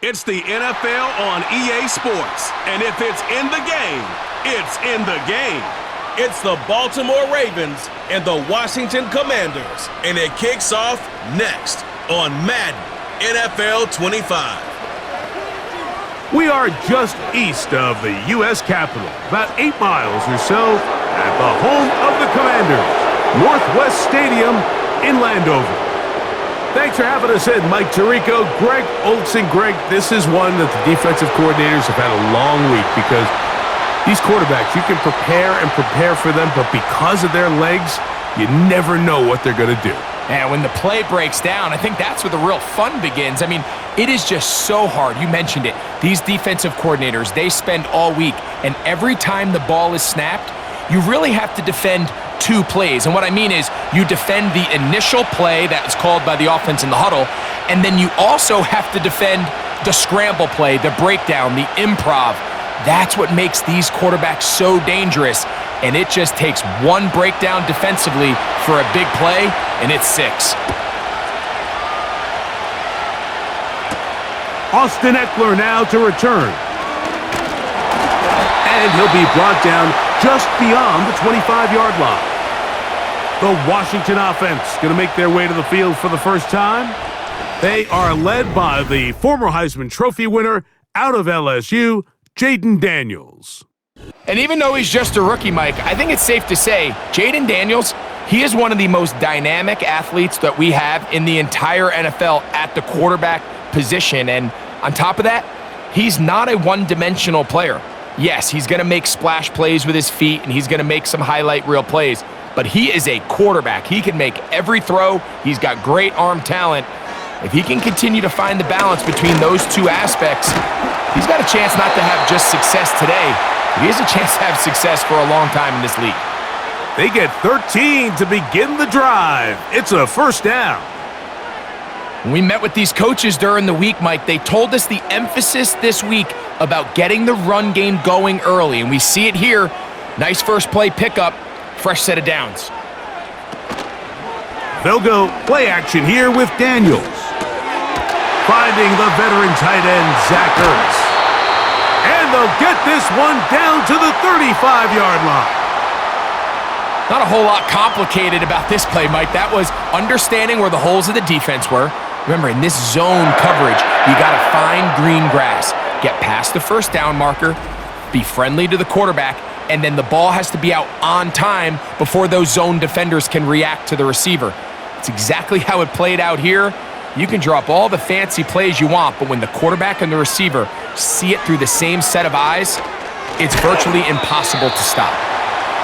It's the NFL on EA Sports. And if it's in the game, it's in the game. It's the Baltimore Ravens and the Washington Commanders. And it kicks off next on Madden NFL 25. We are just east of the U.S. Capitol, about 8 miles or so, at the home of the Commanders, Northwest Stadium in Landover. Thanks for having us in, Mike Tirico, Greg Olsen. Greg, this is one that the defensive coordinators have had a long week because these quarterbacks, you can prepare and prepare for them, but because of their legs, you never know what they're going to do. And when the play breaks down, I think that's where the real fun begins. I mean, it is just so hard. You mentioned it. These defensive coordinators, they spend all week, and every time the ball is snapped, you really have to defend 2 plays. And what I mean is you defend the initial play that is called by the offense in the huddle, and then you also have to defend the scramble play, the breakdown, the improv. That's what makes these quarterbacks so dangerous. And it just takes one breakdown defensively for a big play, and it's 6. Austin Eckler now to return. And he'll be brought down just beyond the 25-yard line. The Washington offense going to make their way to the field for the first time. They are led by the former Heisman Trophy winner out of LSU, Jayden Daniels. And even though he's just a rookie, Mike, I think it's safe to say Jayden Daniels, he is one of the most dynamic athletes that we have in the entire NFL at the quarterback position. And on top of that, he's not a one-dimensional player. Yes, he's going to make splash plays with his feet, and he's going to make some highlight reel plays, but he is a quarterback. He can make every throw. He's got great arm talent. If he can continue to find the balance between those 2 aspects, he's got a chance not to have just success today. He has a chance to have success for a long time in this league. They get 13 to begin the drive. It's a first down. When we met with these coaches during the week, Mike, they told us the emphasis this week about getting the run game going early, and we see it here. Nice first play pickup, fresh set of downs. They'll go play action here with Daniels. Finding the veteran tight end, Zach Ertz. And they'll get this one down to the 35-yard line. Not a whole lot complicated about this play, Mike. That was understanding where the holes of the defense were. Remember, in this zone coverage, you got to find green grass, get past the first down marker, be friendly to the quarterback, and then the ball has to be out on time before those zone defenders can react to the receiver. It's exactly how it played out here. You can drop all the fancy plays you want, but when the quarterback and the receiver see it through the same set of eyes, it's virtually impossible to stop.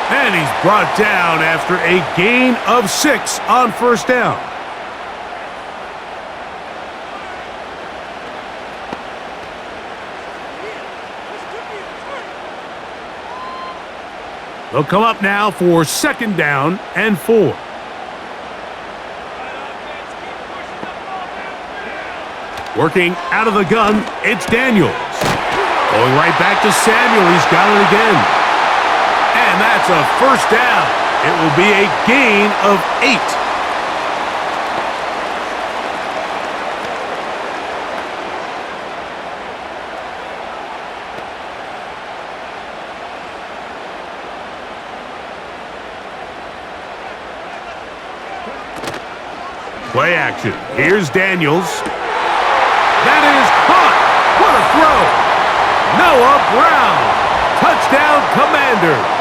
And he's brought down after a gain of 6 on first down. They'll come up now for second down and 4. Working out of the gun, it's Daniels. Going right back to Samuel. He's got it again. And that's a first down. It will be a gain of 8. Play action. Here's Daniels. That is caught. What a throw. Noah Brown. Touchdown, Commanders.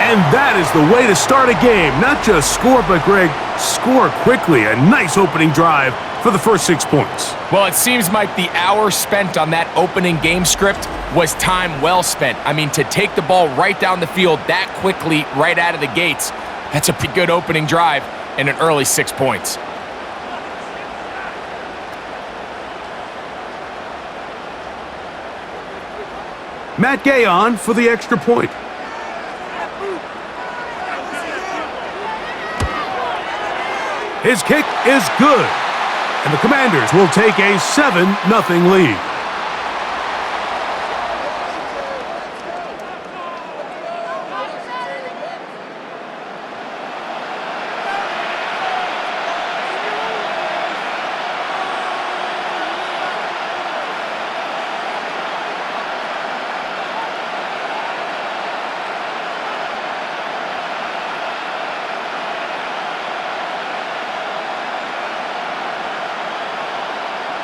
And that is the way to start a game. Not just score, but, Greg, score quickly. A nice opening drive for the first 6 points. Well, it seems like the hour spent on that opening game script was time well spent. I mean, to take the ball right down the field that quickly right out of the gates, that's a pretty good opening drive and an early 6 points. Matt Gay on for the extra point. His kick is good, and the Commanders will take a 7-0 lead.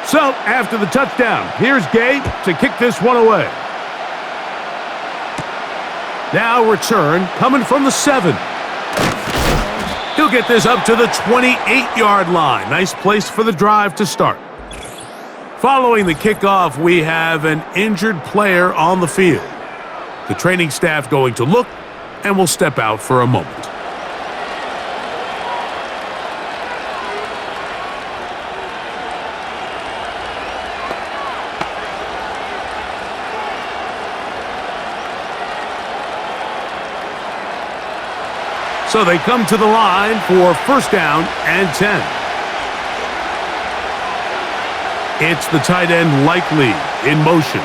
So, after the touchdown, here's Gay to kick this one away. Now return coming from the 7. He'll get this up to the 28-yard line. Nice place for the drive to start. Following the kickoff, we have an injured player on the field. The training staff going to look and will step out for a moment. So they come to the line for first down and 10. It's the tight end Likely in motion.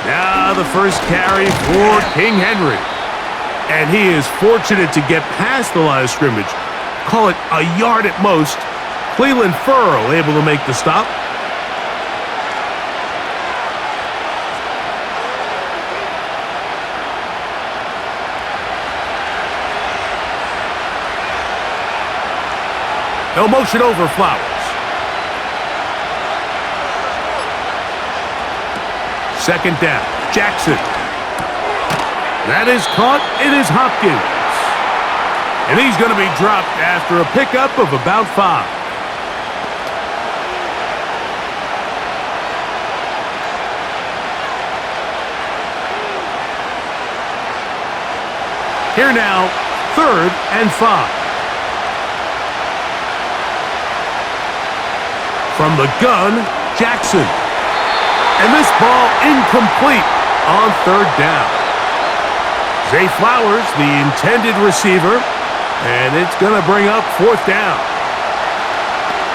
Now the first carry for King Henry. And he is fortunate to get past the line of scrimmage. Call it a yard at most. Cleveland Furl able to make the stop. They'll motion over Flowers. Second down, Jackson. That is caught. It is Hopkins. And he's going to be dropped after a pickup of about 5. Here now, 3rd and 5. From the gun, Jackson. And this ball incomplete on 3rd down. Zay Flowers, the intended receiver, and it's going to bring up 4th down.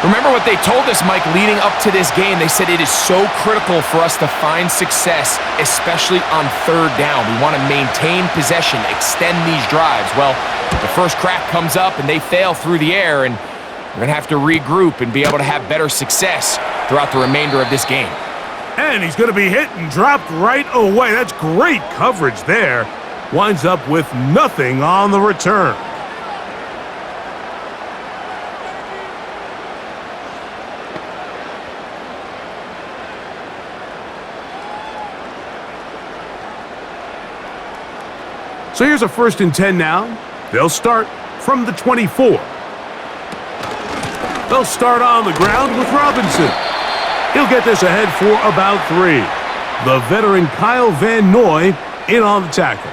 Remember what they told us, Mike, leading up to this game. They said it is so critical for us to find success, especially on 3rd down. We want to maintain possession, extend these drives. Well, the first crack comes up and they fail through the air, and we're going to have to regroup and be able to have better success throughout the remainder of this game. And he's going to be hit and dropped right away. That's great coverage there. Winds up with nothing on the return. So here's a 1st and 10 now. They'll start from the 24. They'll start on the ground with Robinson. He'll get this ahead for about 3. The veteran Kyle Van Noy in on the tackle.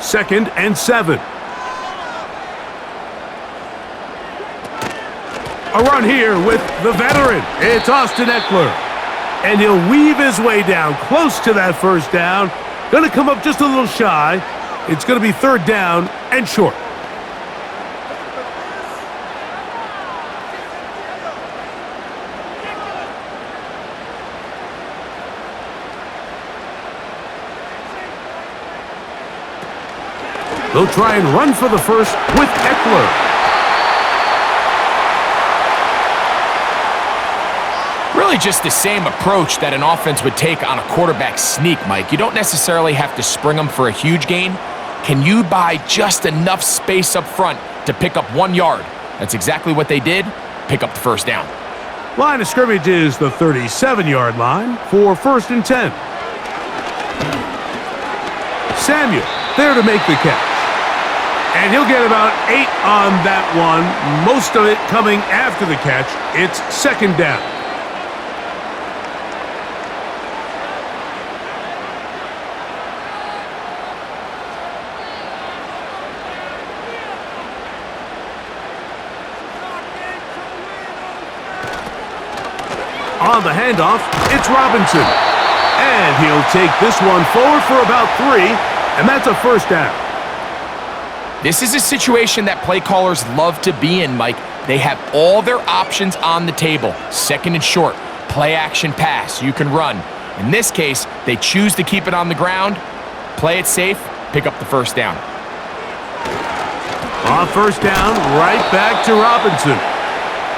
Second and 7. A run here with the veteran. It's Austin Eckler. And he'll weave his way down close to that first down. Going to come up just a little shy. It's going to be 3rd down and short. They'll try and run for the first with Eckler. Really just the same approach that an offense would take on a quarterback sneak, Mike. You don't necessarily have to spring them for a huge gain. Can you buy just enough space up front to pick up 1 yard? That's exactly what they did. Pick up the first down. Line of scrimmage is the 37-yard line for 1st and 10. Samuel there to make the catch. And he'll get about 8 on that one, most of it coming after the catch. It's 2nd down. On the handoff, it's Robinson. And he'll take this one forward for about 3, and that's a 1st down. This is a situation that play callers love to be in, Mike. They have all their options on the table. 2nd and short, play action pass, you can run. In this case, they choose to keep it on the ground, play it safe, pick up the 1st down. On 1st down, right back to Robinson.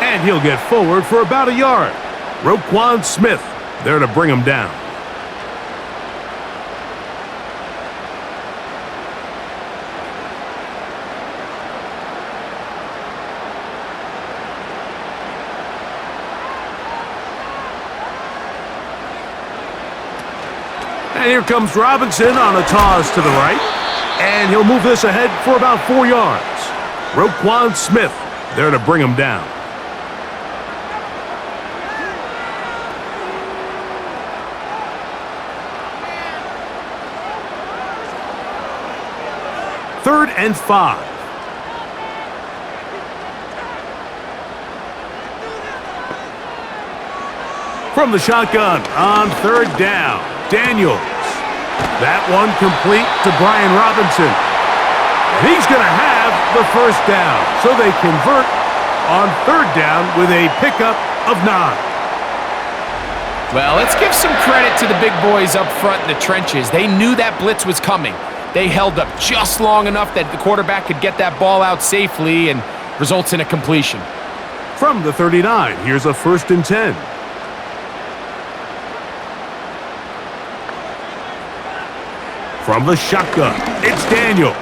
And he'll get forward for about a yard. Roquan Smith there to bring him down. And here comes Robinson on a toss to the right. And he'll move this ahead for about 4 yards. Roquan Smith there to bring him down. Third and 5. From the shotgun on third down, Daniels. That one complete to Brian Robinson. And he's going to have the first down. So they convert on third down with a pickup of 9. Well, let's give some credit to the big boys up front in the trenches. They knew that blitz was coming. They held up just long enough that the quarterback could get that ball out safely and results in a completion. From the 39, here's a 1st and 10. From the shotgun, it's Daniels.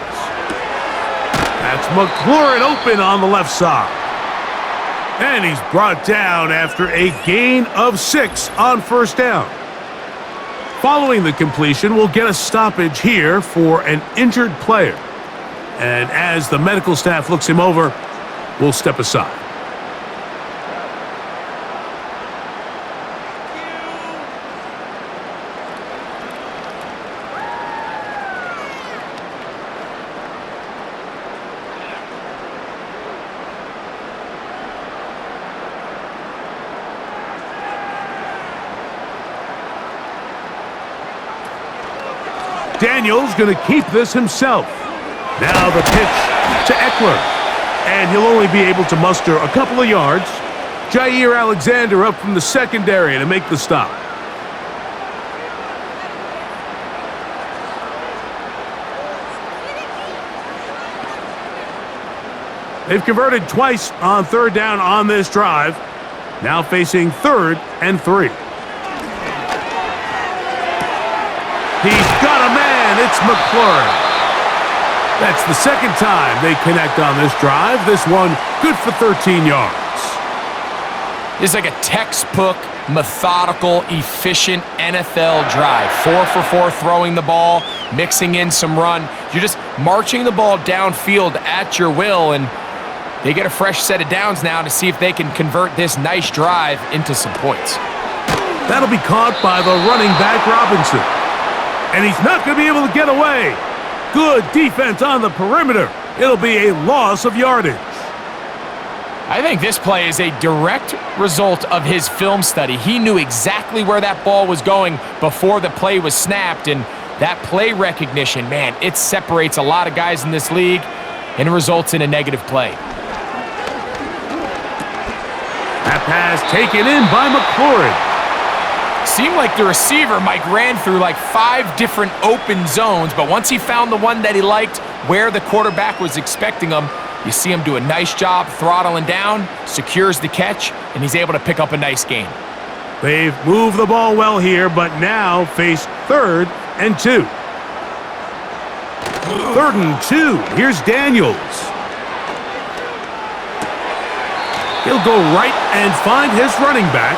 That's McLaurin open on the left side. And he's brought down after a gain of 6 on first down. Following the completion, we'll get a stoppage here for an injured player. And as the medical staff looks him over, we'll step aside. Daniels going to keep this himself. Now the pitch to Eckler. And he'll only be able to muster a couple of yards. Jair Alexander up from the secondary to make the stop. They've converted twice on third down on this drive. Now facing 3rd and 3. He's got a man. It's McLaurin. That's the second time they connect on this drive. This one good for 13 yards. It's like a textbook, methodical, efficient NFL drive. 4 for 4 throwing the ball, mixing in some run. You're just marching the ball downfield at your will, and they get a fresh set of downs now to see if they can convert this nice drive into some points. That'll be caught by the running back, Robinson. And he's not going to be able to get away. Good defense on the perimeter. It'll be a loss of yardage. I think this play is a direct result of his film study. He knew exactly where that ball was going before the play was snapped, and that play recognition, man, it separates a lot of guys in this league and results in a negative play. That pass taken in by McLaurin. Seemed like the receiver, Mike, ran through like 5 different open zones, but once he found the one that he liked, where the quarterback was expecting him, you see him do a nice job throttling down, secures the catch, and he's able to pick up a nice gain. They've moved the ball well here, but now face 3rd and 2. 3rd and 2. Here's Daniels. He'll go right and find his running back.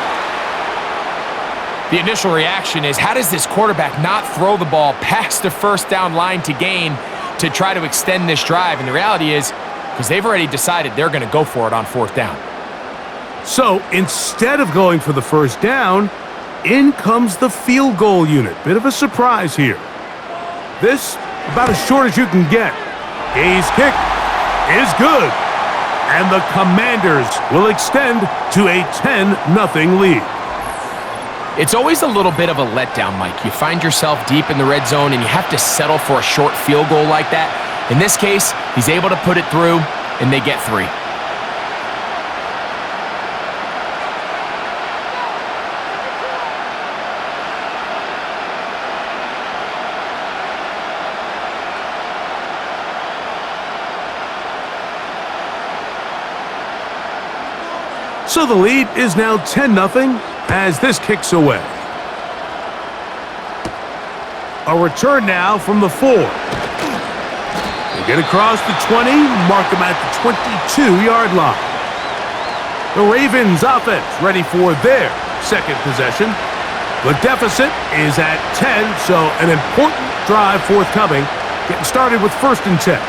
The initial reaction is, how does this quarterback not throw the ball past the first down line to gain to try to extend this drive? And the reality is, because they've already decided they're going to go for it on 4th down. So instead of going for the first down, in comes the field goal unit. Bit of a surprise here. This, about as short as you can get. Hayes' kick is good. And the Commanders will extend to a 10-0 lead. It's always a little bit of a letdown, Mike. You find yourself deep in the red zone and you have to settle for a short field goal like that. In this case, he's able to put it through, and they get 3. So the lead is now 10-0 as this kicks away. A return now from the 4. They get across the 20, mark them at the 22-yard line. The Ravens offense ready for their second possession. The deficit is at 10, so an important drive forthcoming. Getting started with 1st and 10.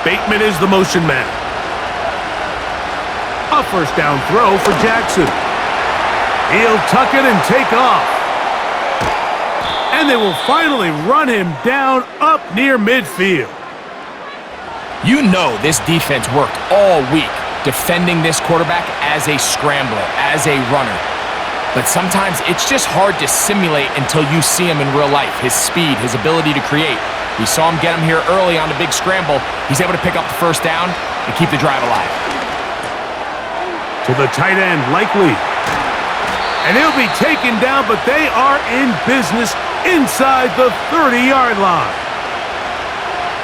Bateman is the motion man. A 1st down throw for Jackson. He'll tuck it and take off. And they will finally run him down up near midfield. You know this defense worked all week defending this quarterback as a scrambler, as a runner. But sometimes it's just hard to simulate until you see him in real life. His speed, his ability to create. We saw him get him here early on the big scramble. He's able to pick up the 1st down and keep the drive alive. To the tight end, Likely. And he'll be taken down, but they are in business inside the 30-yard line.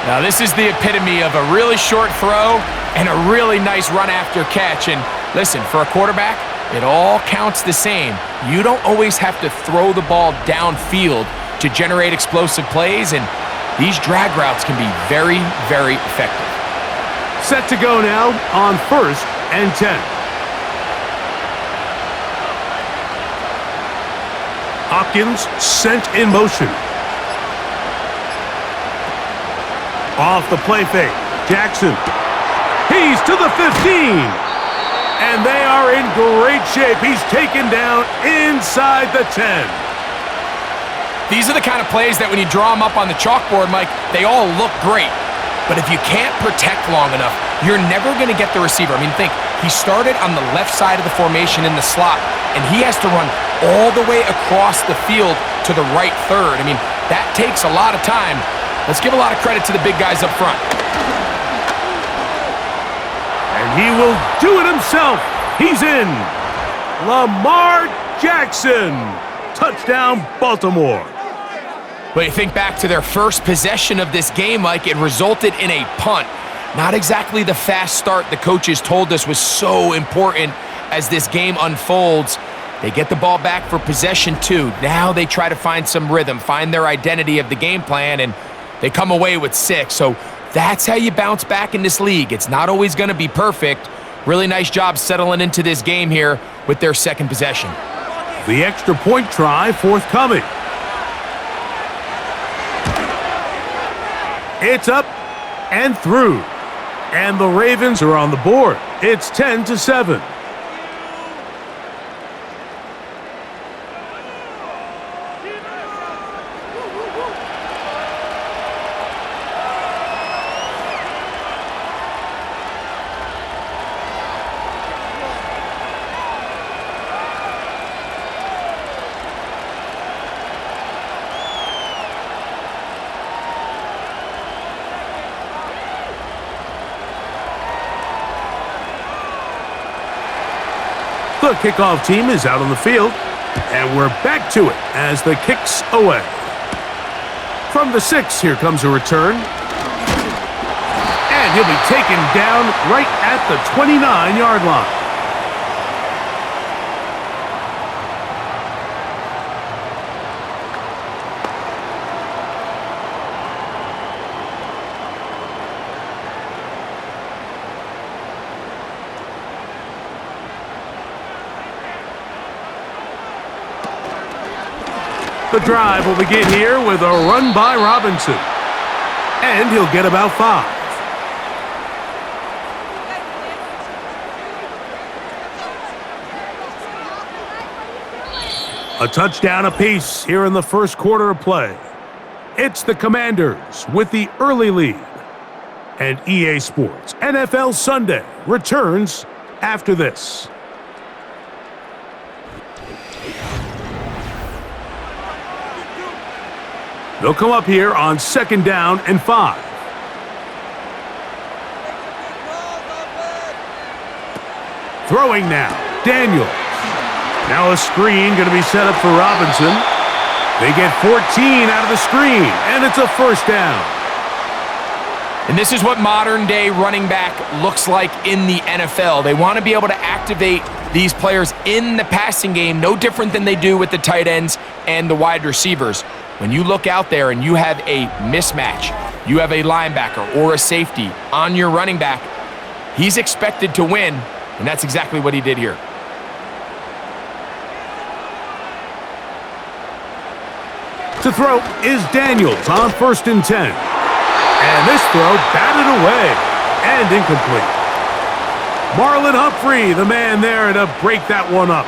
Now this is the epitome of a really short throw and a really nice run after catch. And listen, for a quarterback, it all counts the same. You don't always have to throw the ball downfield to generate explosive plays, and these drag routes can be very, very effective. Set to go now on 1st and 10. Hopkins sent in motion. Off the play fake. Jackson. He's to the 15. And they are in great shape. He's taken down inside the 10. These are the kind of plays that when you draw them up on the chalkboard, Mike, they all look great. But if you can't protect long enough, you're never going to get the receiver. I mean, think, he started on the left side of the formation in the slot, and he has to run all the way across the field to the right 3rd. I mean, that takes a lot of time. Let's give a lot of credit to the big guys up front. And he will do it himself. He's in. Lamar Jackson. Touchdown, Baltimore. But you think back to their first possession of this game, Mike, it resulted in a punt. Not exactly the fast start the coaches told us was so important as this game unfolds. They get the ball back for possession 2. Now they try to find some rhythm, find their identity of the game plan, and they come away with 6. So that's how you bounce back in this league. It's not always going to be perfect. Really nice job settling into this game here with their 2nd possession. The extra point try forthcoming. It's up and through. And the Ravens are on the board. It's 10-7. The kickoff team is out on the field, and we're back to it as the kick's away. From the 6, here comes a return. And he'll be taken down right at the 29-yard line. The drive will begin here with a run by Robinson. And he'll get about 5. A touchdown apiece here in the first quarter of play. It's the Commanders with the early lead. And EA Sports NFL Sunday returns after this. They'll come up here on 2nd down and 5. Throwing now, Daniels. Now a screen going to be set up for Robinson. They get 14 out of the screen, and it's a 1st down. And this is what modern-day running back looks like in the NFL. They want to be able to activate these players in the passing game, no different than they do with the tight ends and the wide receivers. When you look out there and you have a mismatch, you have a linebacker or a safety on your running back, he's expected to win, and that's exactly what he did here. To throw is Daniels on 1st and 10. And this throw batted away and incomplete. Marlon Humphrey, the man there to break that one up.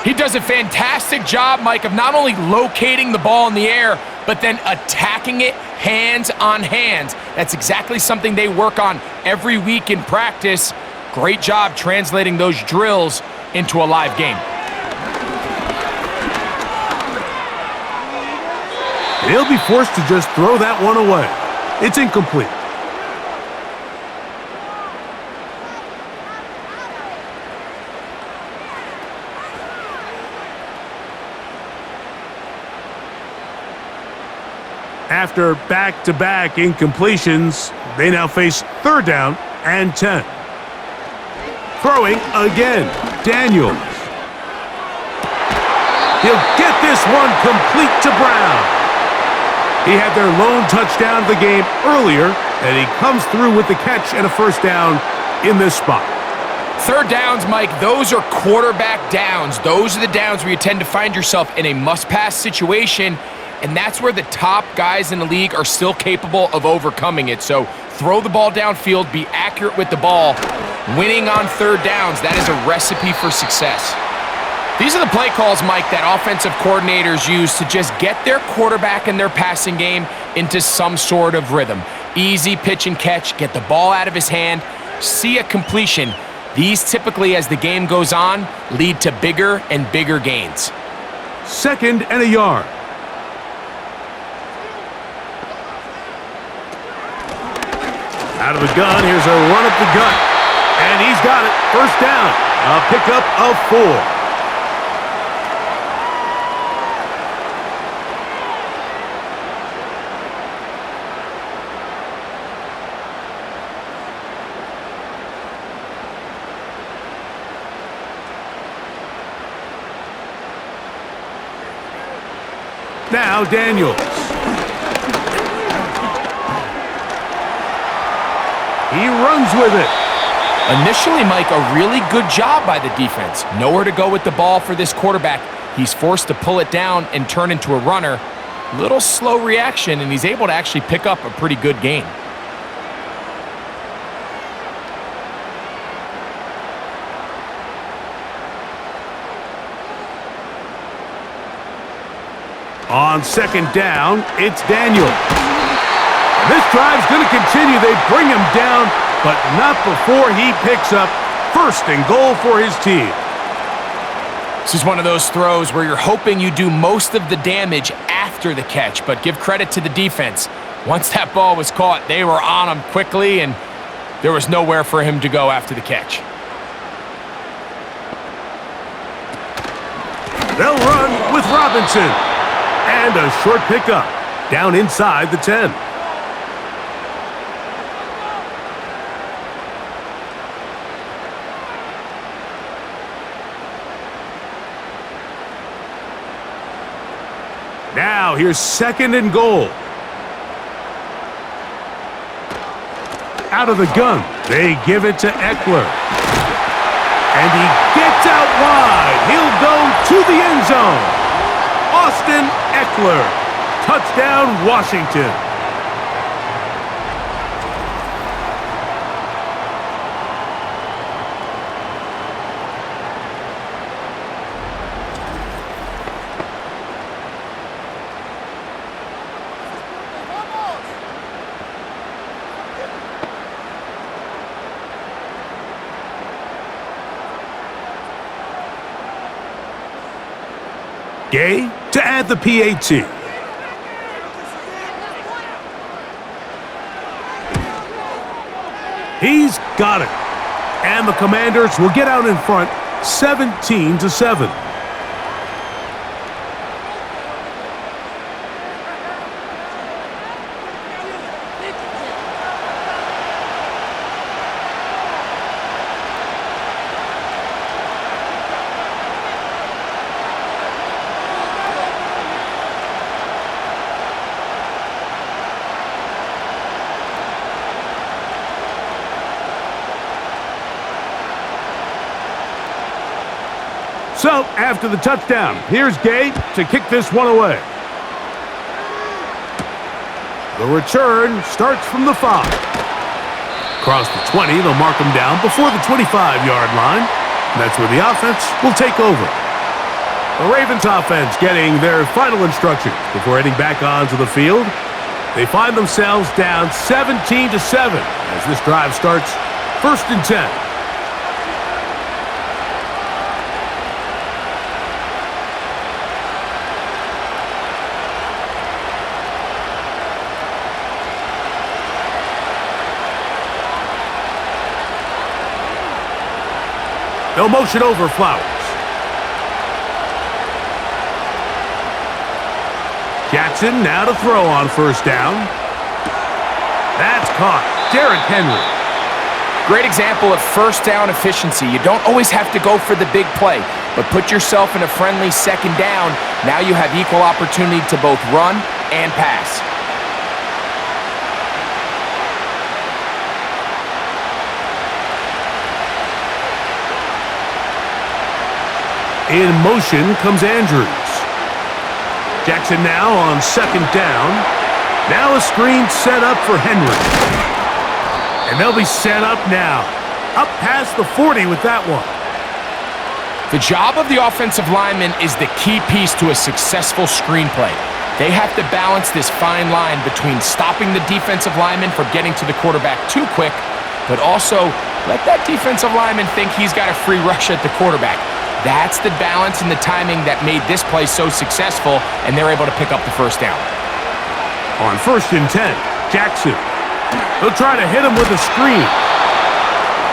He does a fantastic job, Mike, of not only locating the ball in the air, but then attacking it hands on hands. That's exactly something they work on every week in practice. Great job translating those drills into a live game. He'll be forced to just throw that one away. It's incomplete. After back-to-back incompletions, they now face 3rd down and 10. Throwing again, Daniels. He'll get this one complete to Brown. He had their lone touchdown of the game earlier, and he comes through with the catch and a 1st down in this spot. 3rd downs, Mike, those are quarterback downs. Those are the downs where you tend to find yourself in a must-pass situation, and that's where the top guys in the league are still capable of overcoming it. So throw the ball downfield, be accurate with the ball. Winning on 3rd downs, that is a recipe for success. These are the play calls, Mike, that offensive coordinators use to just get their quarterback and their passing game into some sort of rhythm. Easy pitch and catch, get the ball out of his hand, see a completion. These typically, as the game goes on, lead to bigger and bigger gains. 2nd and a yard. Out of the gun, here's a run up the gut. And he's got it. 1st down. A pickup of 4. Now Daniels. He runs with it. Initially, Mike, a really good job by the defense. Nowhere to go with the ball for this quarterback. He's forced to pull it down and turn into a runner. Little slow reaction, and he's able to actually pick up a pretty good gain. On 2nd down, it's Daniel. This drive's going to continue. They bring him down, but not before he picks up 1st and goal for his team. This is one of those throws where you're hoping you do most of the damage after the catch, but give credit to the defense. Once that ball was caught, they were on him quickly, and there was nowhere for him to go after the catch. They'll run with Robinson. And a short pickup down inside the 10. Now here's 2nd and goal. Out of the gun, they give it to Eckler. And he gets out wide. He'll go to the end zone. Austin Eckler. Touchdown, Washington. Gay to add the PAT. He's got it. And the Commanders will get out in front 17-7. So, after the touchdown, here's Gay to kick this one away. The return starts from the 5. Across the 20, they'll mark them down before the 25-yard line. That's where the offense will take over. The Ravens offense getting their final instructions before heading back onto the field. They find themselves down 17-7 as this drive starts 1st and 10. No motion over Flowers. Jackson now to throw on 1st down. That's caught. Derrick Henry. Great example of 1st down efficiency. You don't always have to go for the big play, but put yourself in a friendly 2nd down. Now you have equal opportunity to both run and pass. In motion comes Andrews. Jackson now on 2nd down. Now a screen set up for Henry. And they'll be set up now. Up past the 40 with that one. The job of the offensive lineman is the key piece to a successful screenplay. They have to balance this fine line between stopping the defensive lineman from getting to the quarterback too quick, but also let that defensive lineman think he's got a free rush at the quarterback. That's the balance and the timing that made this play so successful, and they're able to pick up the 1st down. On 1st and 10, Jackson. They'll try to hit him with a screen.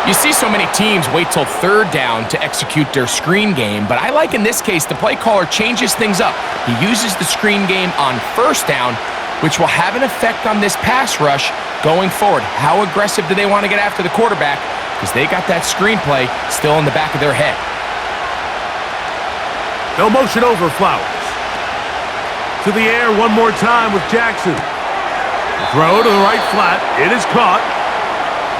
You see so many teams wait till 3rd down to execute their screen game, but I like in this case the play caller changes things up. He uses the screen game on 1st down, which will have an effect on this pass rush going forward. How aggressive do they want to get after the quarterback? Because they got that screenplay still in the back of their head. No motion over Flowers. To the air one more time with Jackson. Throw to the right flat. It is caught.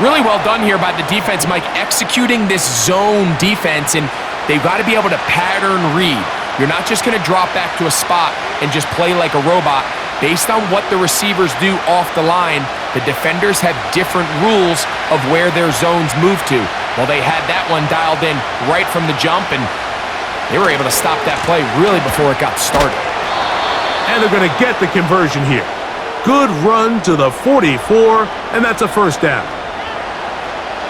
Really well done here by the defense, Mike, executing this zone defense, and they've got to be able to pattern read. You're not just going to drop back to a spot and just play like a robot. Based on what the receivers do off the line, the defenders have different rules of where their zones move to. Well, they had that one dialed in right from the jump, and they were able to stop that play really before it got started. And they're going to get the conversion here. Good run to the 44, and that's a 1st down.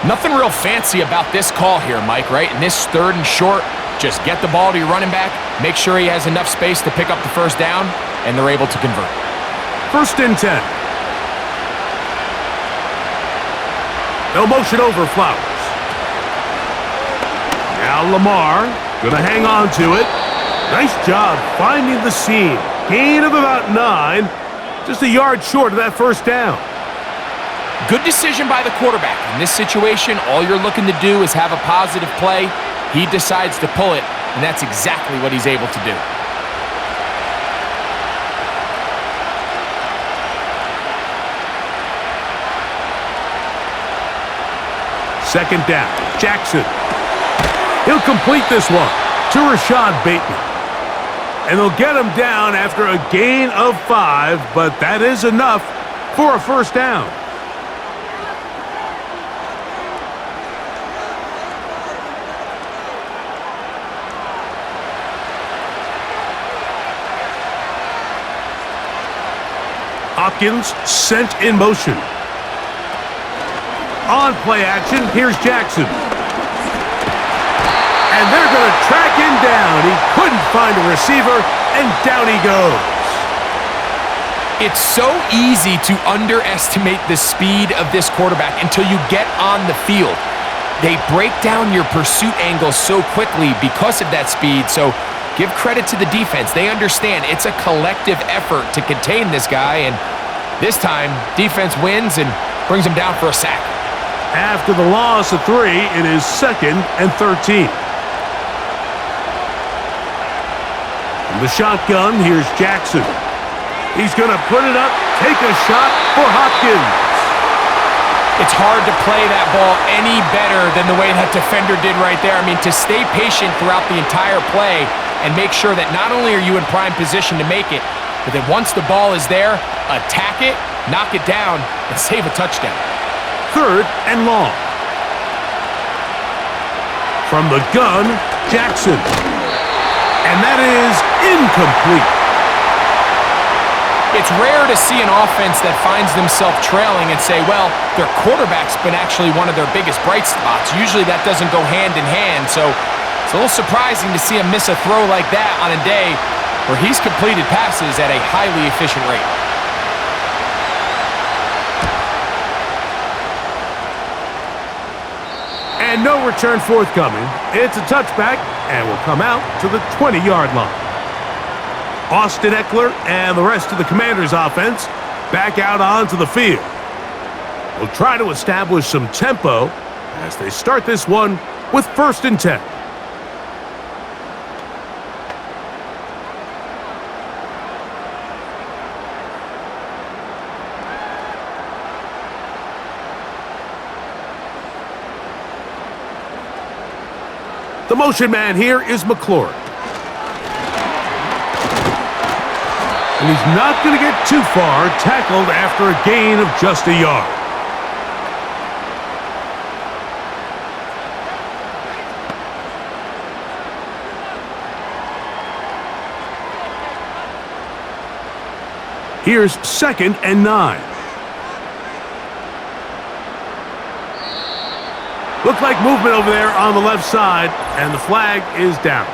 Nothing real fancy about this call here, Mike, right? In this 3rd and short, just get the ball to your running back, make sure he has enough space to pick up the 1st down, and they're able to convert. 1st and 10. No motion over Flowers. Now Lamar. Gonna hang on to it. Nice job finding the seam. Gain of about 9. Just a yard short of that 1st down. Good decision by the quarterback. In this situation, all you're looking to do is have a positive play. He decides to pull it, and that's exactly what he's able to do. Second down. Jackson. He'll complete this one to Rashad Bateman. And they'll get him down after a gain of 5, but that is enough for a 1st down. Hopkins sent in motion. On play action, here's Jackson. And they're going to track him down. He couldn't find a receiver, and down he goes. It's so easy to underestimate the speed of this quarterback until you get on the field. They break down your pursuit angles so quickly because of that speed, so give credit to the defense. They understand it's a collective effort to contain this guy, and this time, defense wins and brings him down for a sack. After the loss of 3, it is 2nd and 13. From the shotgun, here's Jackson. He's going to put it up, take a shot for Hopkins. It's hard to play that ball any better than the way that defender did right there. I mean, to stay patient throughout the entire play and make sure that not only are you in prime position to make it, but that once the ball is there, attack it, knock it down, and save a touchdown. 3rd and long. From the gun, Jackson. And that is incomplete. It's rare to see an offense that finds themselves trailing and say, well, their quarterback's been actually one of their biggest bright spots. Usually that doesn't go hand in hand, so it's a little surprising to see him miss a throw like that on a day where he's completed passes at a highly efficient rate. And no return forthcoming. It's a touchback and will come out to the 20-yard line. Austin Eckler and the rest of the Commanders' offense back out onto the field. They'll try to establish some tempo as they start this one with 1st and 10. The motion man here is McLaurin. And he's not going to get too far, tackled after a gain of just a yard. Here's 2nd and 9. Looked like movement over there on the left side, and the flag is down.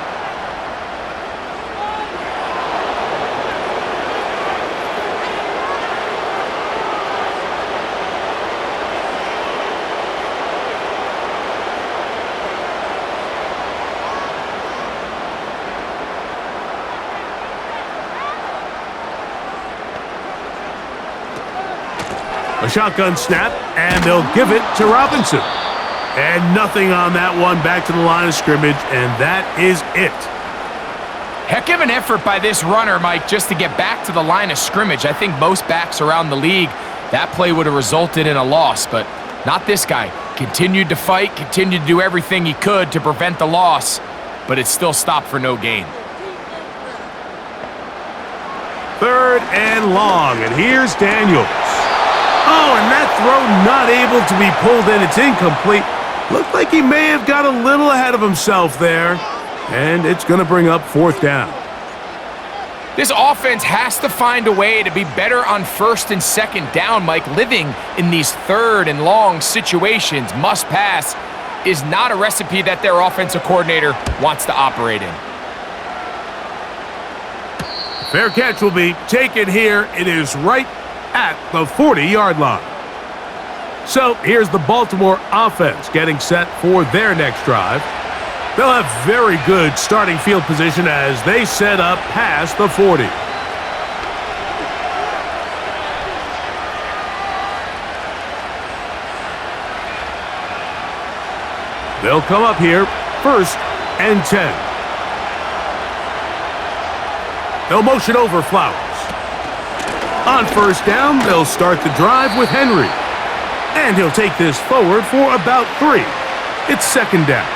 A shotgun snap, and they'll give it to Robinson. And nothing on that one, back to the line of scrimmage, and that is it. Heck of an effort by this runner, Mike, just to get back to the line of scrimmage. I think most backs around the league, that play would have resulted in a loss, but not this guy. Continued to fight, continued to do everything he could to prevent the loss, but it still stopped for no gain. 3rd and long, and here's Daniels. Oh, and that throw not able to be pulled in. It's incomplete. Looked like he may have got a little ahead of himself there, and it's going to bring up 4th down. This offense has to find a way to be better on 1st and 2nd down, Mike. Living in these 3rd and long situations, must pass, is not a recipe that their offensive coordinator wants to operate in. Fair catch will be taken here. It is right at the 40-yard line. So here's the Baltimore offense getting set for their next drive. They'll have very good starting field position as they set up past the 40. They'll come up here, 1st and 10. They'll motion over Flowers. On 1st down, they'll start the drive with Henry. And he'll take this forward for about 3. It's 2nd down.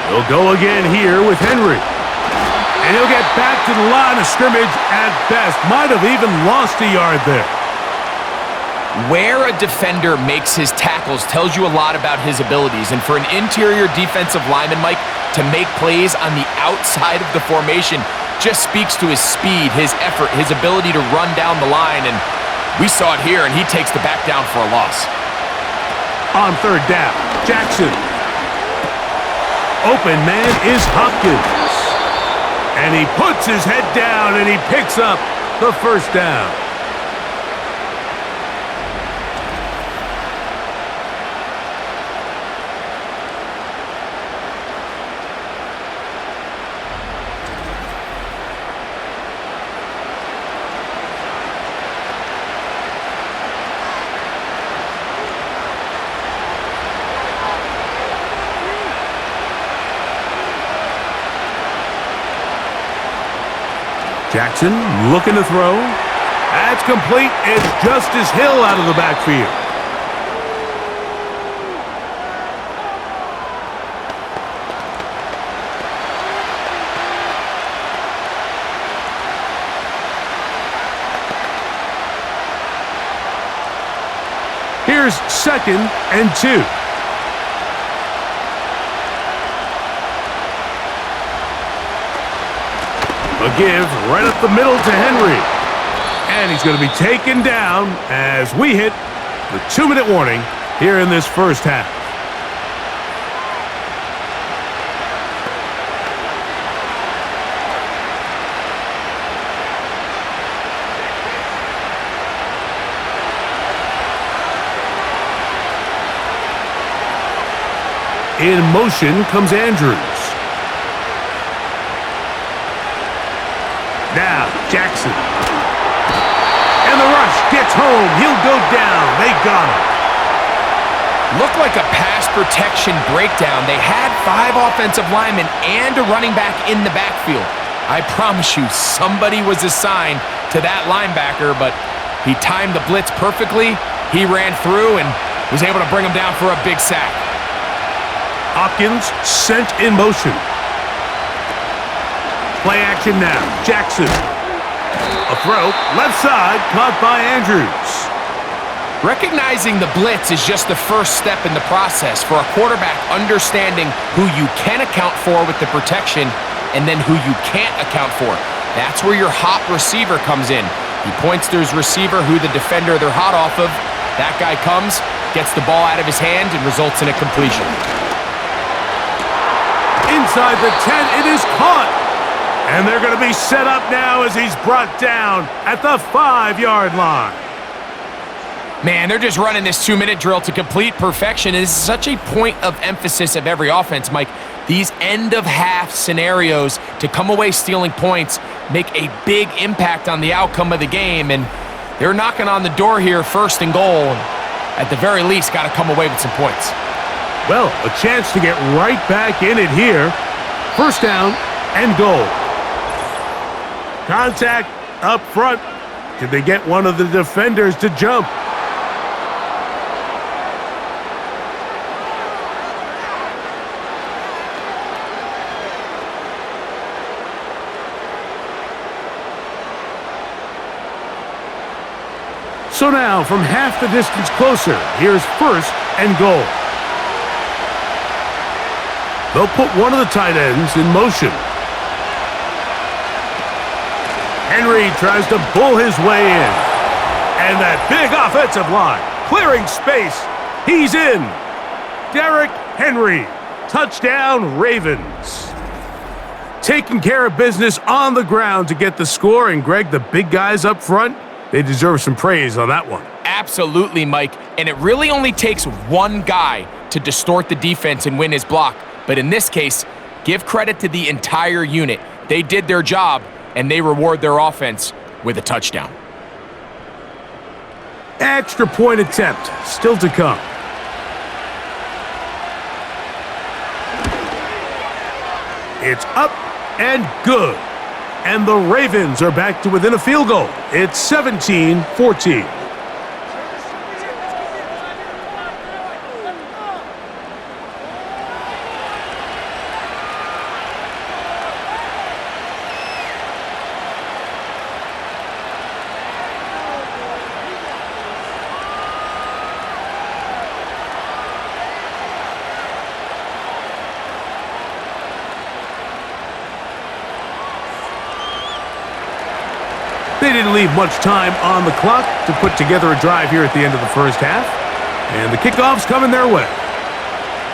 He'll go again here with Henry. And he'll get back to the line of scrimmage at best. Might have even lost a yard there. Where a defender makes his tackles tells you a lot about his abilities. And for an interior defensive lineman, Mike, to make plays on the outside of the formation just speaks to his speed, his effort, his ability to run down the line. And we saw it here, and he takes the back down for a loss. On 3rd down, Jackson. Open man is Hopkins. And he puts his head down and he picks up the 1st down. Jackson looking to throw. That's complete. It's Justice Hill out of the backfield. Here's 2nd and 2. A give right up the middle to Henry. And he's going to be taken down as we hit the 2-minute warning here in this first half. In motion comes Andrews. Now, Jackson. And the rush gets home. He'll go down. They got him. Looked like a pass protection breakdown. They had 5 offensive linemen and a running back in the backfield. I promise you, somebody was assigned to that linebacker, but he timed the blitz perfectly. He ran through and was able to bring him down for a big sack. Hopkins sent in motion. Play action now. Jackson. A throw. Left side. Caught by Andrews. Recognizing the blitz is just the first step in the process for a quarterback understanding who you can account for with the protection and then who you can't account for. That's where your hot receiver comes in. He points to his receiver who the defender they're hot off of. That guy comes, gets the ball out of his hand, and results in a completion. Inside the 10, it is caught. And they're going to be set up now as he's brought down at the 5-yard line. Man, they're just running this 2-minute drill to complete perfection. It is such a point of emphasis of every offense, Mike. These end-of-half scenarios to come away stealing points make a big impact on the outcome of the game, and they're knocking on the door here, 1st and goal. At the very least, got to come away with some points. Well, a chance to get right back in it here. 1st down and goal. Contact up front. Did they get one of the defenders to jump? So now, from half the distance closer, here's 1st and goal. They'll put one of the tight ends in motion. Henry tries to bull his way in. And that big offensive line, clearing space. He's in. Derrick Henry. Touchdown, Ravens. Taking care of business on the ground to get the score. And Greg, the big guys up front, they deserve some praise on that one. Absolutely, Mike. And it really only takes one guy to distort the defense and win his block. But in this case, give credit to the entire unit. They did their job, and they reward their offense with a touchdown. Extra point attempt still to come. It's up and good. And the Ravens are back to within a field goal. It's 17-14. They didn't leave much time on the clock to put together a drive here at the end of the first half. And the kickoff's coming their way.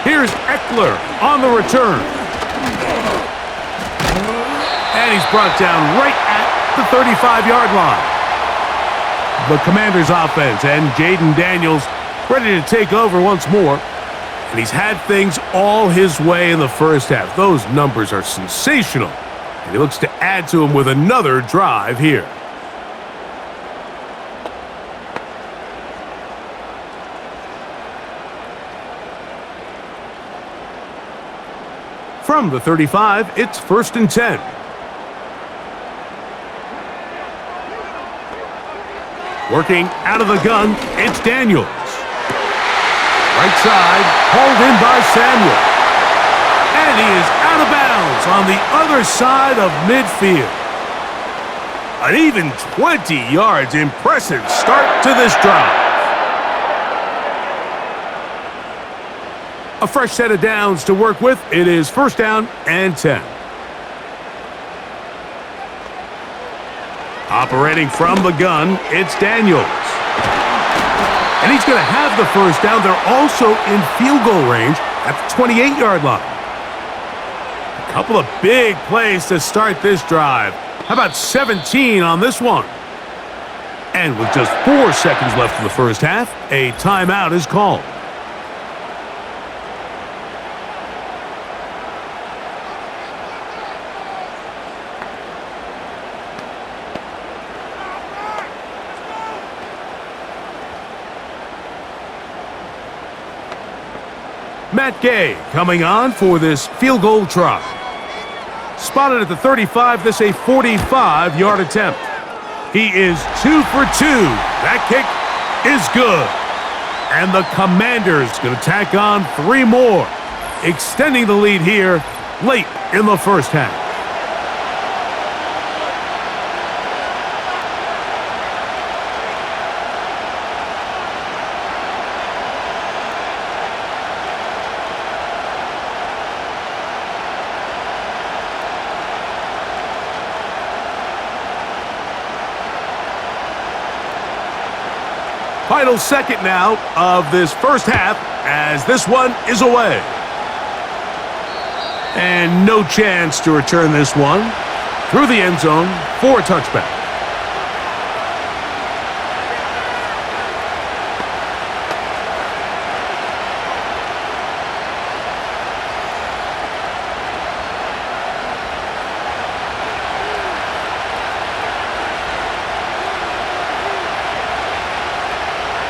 Here's Eckler on the return. And he's brought down right at the 35-yard line. The Commanders' offense and Jaden Daniels ready to take over once more. And he's had things all his way in the first half. Those numbers are sensational. And he looks to add to them with another drive here. From the 35, it's 1st and 10. Working out of the gun, it's Daniels. Right side, hauled in by Samuel. And he is out of bounds on the other side of midfield. An even 20 yards. Impressive start to this drive. A fresh set of downs to work with. It is first down and 10. Operating from the gun, it's Daniels. And he's going to have the first down. They're also in field goal range at the 28-yard line. A couple of big plays to start this drive. How about 17 on this one? And with just 4 seconds left in the first half, a timeout is called. Matt Gay coming on for this field goal try. Spotted at the 35, this a 45-yard attempt. He is 2 for 2. That kick is good. And the Commanders going to tack on 3 more, extending the lead here late in the first half. Final second now of this first half as this one is away. And no chance to return this one through the end zone for a touchback.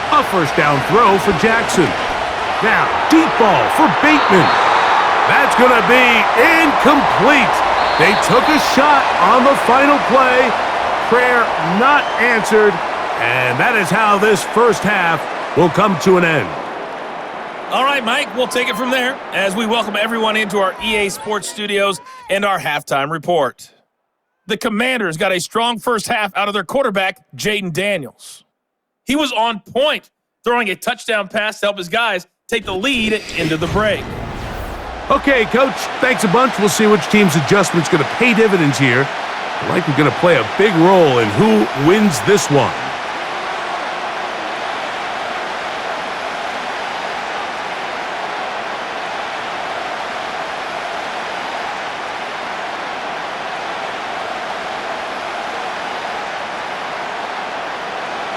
A first down throw for Jackson. Now, deep ball for Bateman. That's going to be incomplete. They took a shot on the final play. Prayer not answered. And that is how this first half will come to an end. All right, Mike, we'll take it from there as we welcome everyone into our EA Sports Studios and our halftime report. The Commanders got a strong first half out of their quarterback, Jaden Daniels. He was on point, throwing a touchdown pass to help his guys take the lead into the break. Okay, Coach, thanks a bunch. We'll see which team's adjustment's going to pay dividends here. I like we're going to play a big role in who wins this one.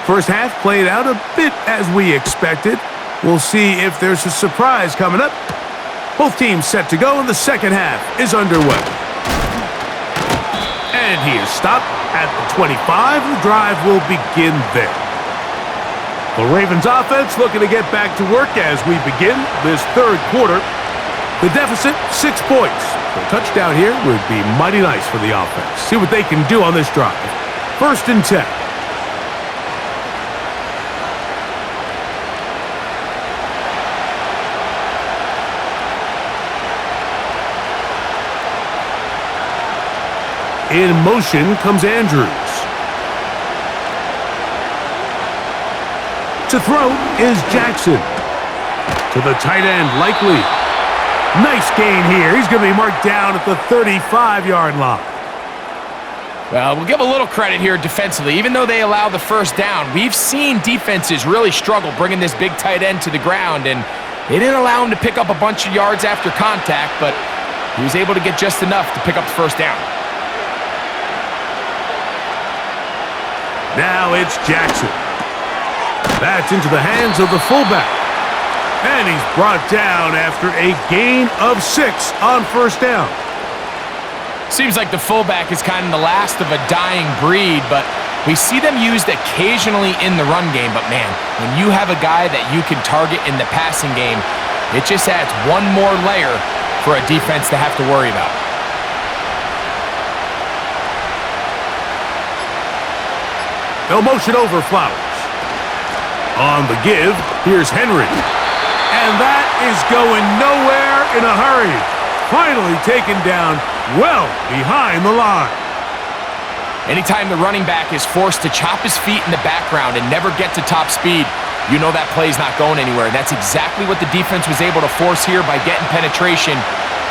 First half played out a bit as we expected. We'll see if there's a surprise coming up. Both teams set to go, and the second half is underway. And he is stopped at the 25. The drive will begin there. The Ravens offense looking to get back to work as we begin this third quarter. The deficit, 6 points. A touchdown here would be mighty nice for the offense. See what they can do on this drive. First and 10. In motion comes Andrews. To throw is Jackson. To the tight end, Likely. Nice gain here. He's going to be marked down at the 35-yard line. Well, we'll give a little credit here defensively. Even though they allow the first down, we've seen defenses really struggle bringing this big tight end to the ground, and they didn't allow him to pick up a bunch of yards after contact, but he was able to get just enough to pick up the first down. Now it's Jackson. That's into the hands of the fullback. And he's brought down after a gain of 6 on first down. Seems like the fullback is kind of the last of a dying breed, but we see them used occasionally in the run game. But man, when you have a guy that you can target in the passing game, it just adds one more layer for a defense to have to worry about. They'll motion over Flowers. On the give, here's Henry. And that is going nowhere in a hurry. Finally taken down well behind the line. Anytime the running back is forced to chop his feet in the background and never get to top speed, you know that play's not going anywhere. That's exactly what the defense was able to force here by getting penetration.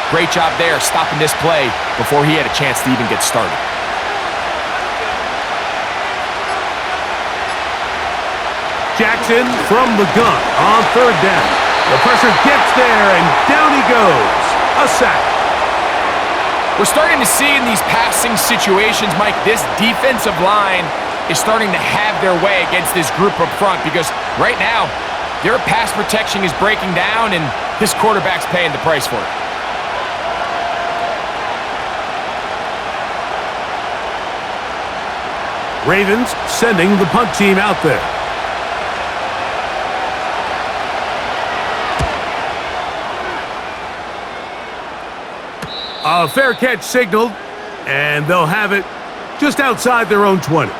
Great job there, stopping this play before he had a chance to even get started. Jackson from the gun on third down. The pressure gets there, and down he goes. A sack. We're starting to see in these passing situations, Mike, this defensive line is starting to have their way against this group up front because right now, their pass protection is breaking down, and this quarterback's paying the price for it. Ravens sending the punt team out there. A fair catch signaled, and they'll have it just outside their own 20.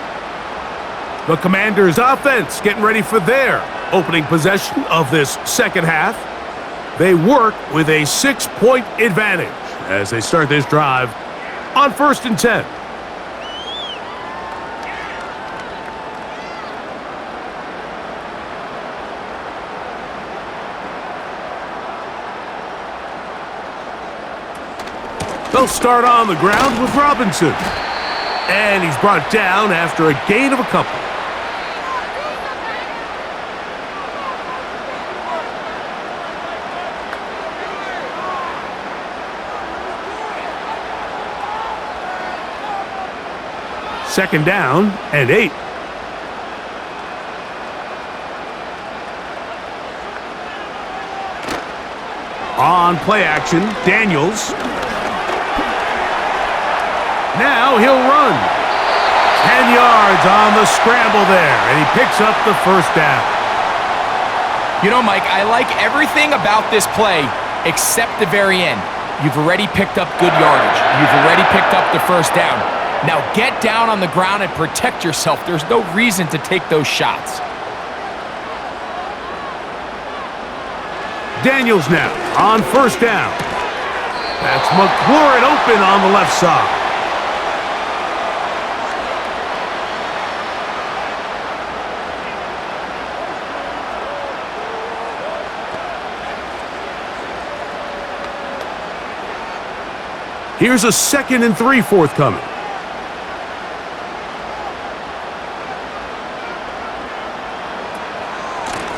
The Commanders' offense getting ready for their opening possession of this second half. They work with a 6-point advantage as they start this drive on 1st and 10. They'll start on the ground with Robinson. And he's brought down after a gain of a couple. Second down and 8. On play action, Daniels. Now he'll run. 10 yards on the scramble there, and he picks up the first down. You know, Mike, I like everything about this play except the very end. You've already picked up good yardage. You've already picked up the first down. Now get down on the ground and protect yourself. There's no reason to take those shots. Daniels now on first down. That's McLaurin open on the left side. Here's a 2nd and 3 forthcoming.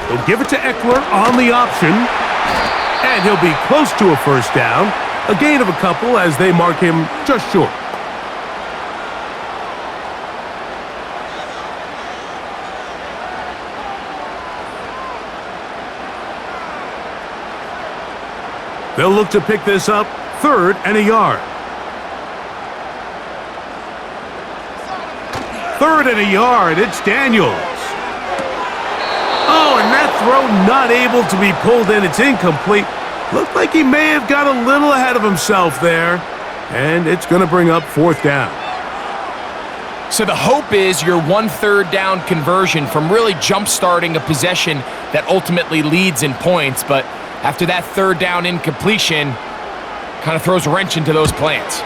He'll give it to Eckler on the option. And he'll be close to a first down. A gain of a couple as they mark him just short. They'll look to pick this up 3rd and a yard. 3rd and a yard. It's Daniels. Oh, and that throw not able to be pulled in. It's incomplete. Looked like he may have got a little ahead of himself there. And it's going to bring up 4th down. So the hope is your 1/3 down conversion from really jump-starting a possession that ultimately leads in points. But after that 3rd down incompletion, kind of throws a wrench into those plans.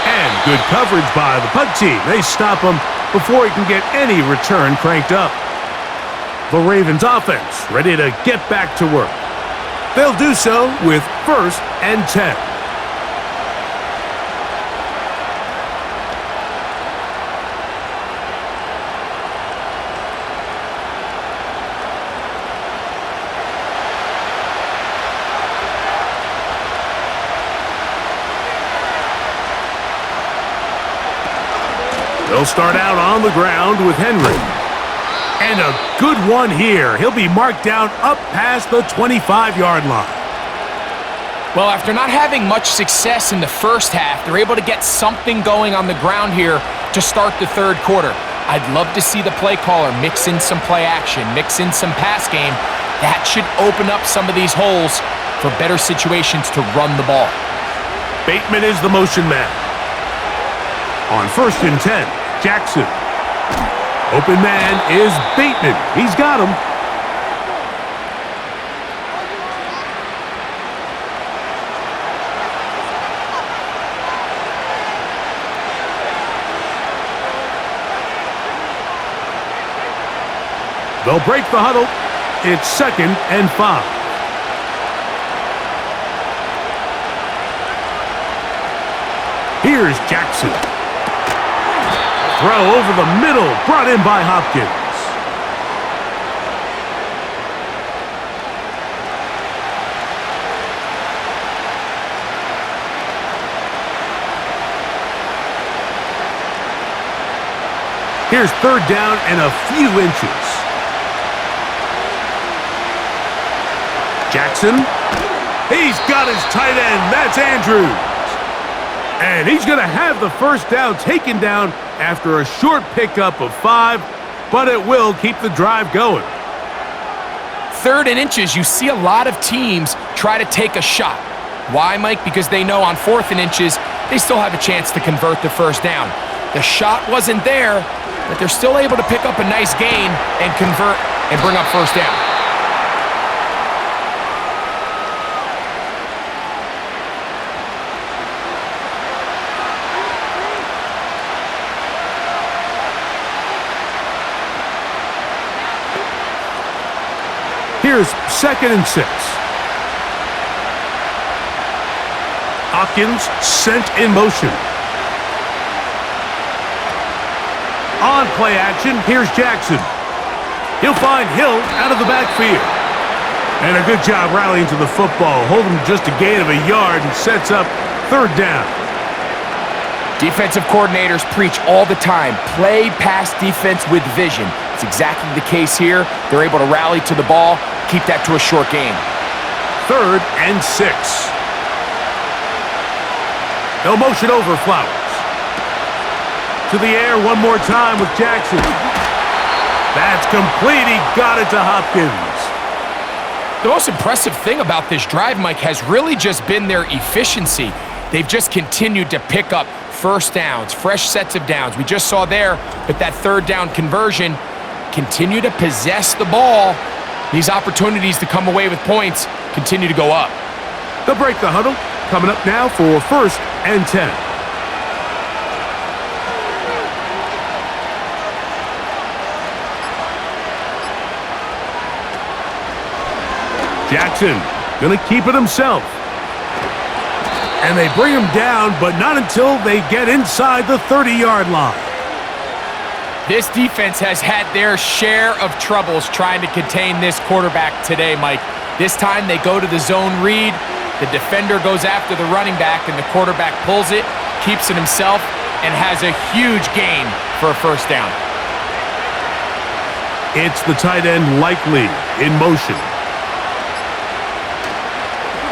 And good coverage by the punt team. They stop him before he can get any return cranked up. The Ravens offense ready to get back to work. They'll do so with 1st and 10. They'll start out on the ground with Henry. And a good one here. He'll be marked down up past the 25-yard line. Well, after not having much success in the first half, they're able to get something going on the ground here to start the 3rd quarter. I'd love to see the play caller mix in some play action, mix in some pass game. That should open up some of these holes for better situations to run the ball. Bateman is the motion man. On 1st and 10, Jackson. Open man is Bateman. He's got him. They'll break the huddle. It's 2nd and 5. Here's Jackson. Throw over the middle, brought in by Hopkins. Here's 3rd down and a few inches. Jackson. He's got his tight end. That's Andrews. And he's going to have the 1st down taken down after a short pickup of 5, but it will keep the drive going. 3rd and inches, you see a lot of teams try to take a shot. Why, Mike? Because they know on 4th and inches, they still have a chance to convert the 1st down. The shot wasn't there, but they're still able to pick up a nice gain and convert and bring up 1st down. Here's 2nd and 6. Hopkins sent in motion. On play action, here's Jackson. He'll find Hill out of the backfield. And a good job rallying to the football, holding just a gain of a yard and sets up 3rd down. Defensive coordinators preach all the time, play pass defense with vision. It's exactly the case here. They're able to rally to the ball, keep that to a short gain. 3rd and 6. No motion over Flowers. To the air one more time with Jackson. That's complete. He got it to Hopkins. The most impressive thing about this drive, Mike, has really just been their efficiency. They've just continued to pick up 1st downs, fresh sets of downs. We just saw there with that 3rd down conversion, continue to possess the ball. These opportunities to come away with points continue to go up. They'll break the huddle. Coming up now for 1st and 10. Jackson gonna keep it himself. And they bring him down, but not until they get inside the 30-yard line. This defense has had their share of troubles trying to contain this quarterback today, Mike. This time they go to the zone read. The defender goes after the running back, and the quarterback pulls it, keeps it himself, and has a huge gain for a 1st down. It's the tight end Likely in motion.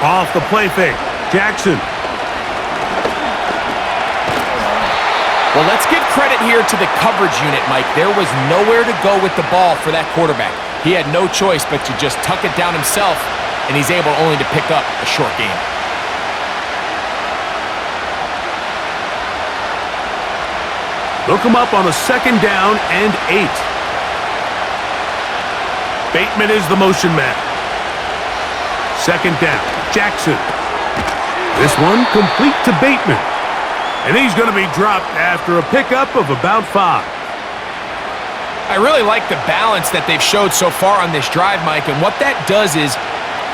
Off the play fake, Jackson. Well, let's give credit here to the coverage unit, Mike. There was nowhere to go with the ball for that quarterback. He had no choice but to just tuck it down himself, and he's able only to pick up a short gain. They'll come up on a 2nd down and 8. Bateman is the motion man. 2nd down, Jackson. This one complete to Bateman. And he's going to be dropped after a pickup of about 5. I really like the balance that they've showed so far on this drive, Mike, and what that does is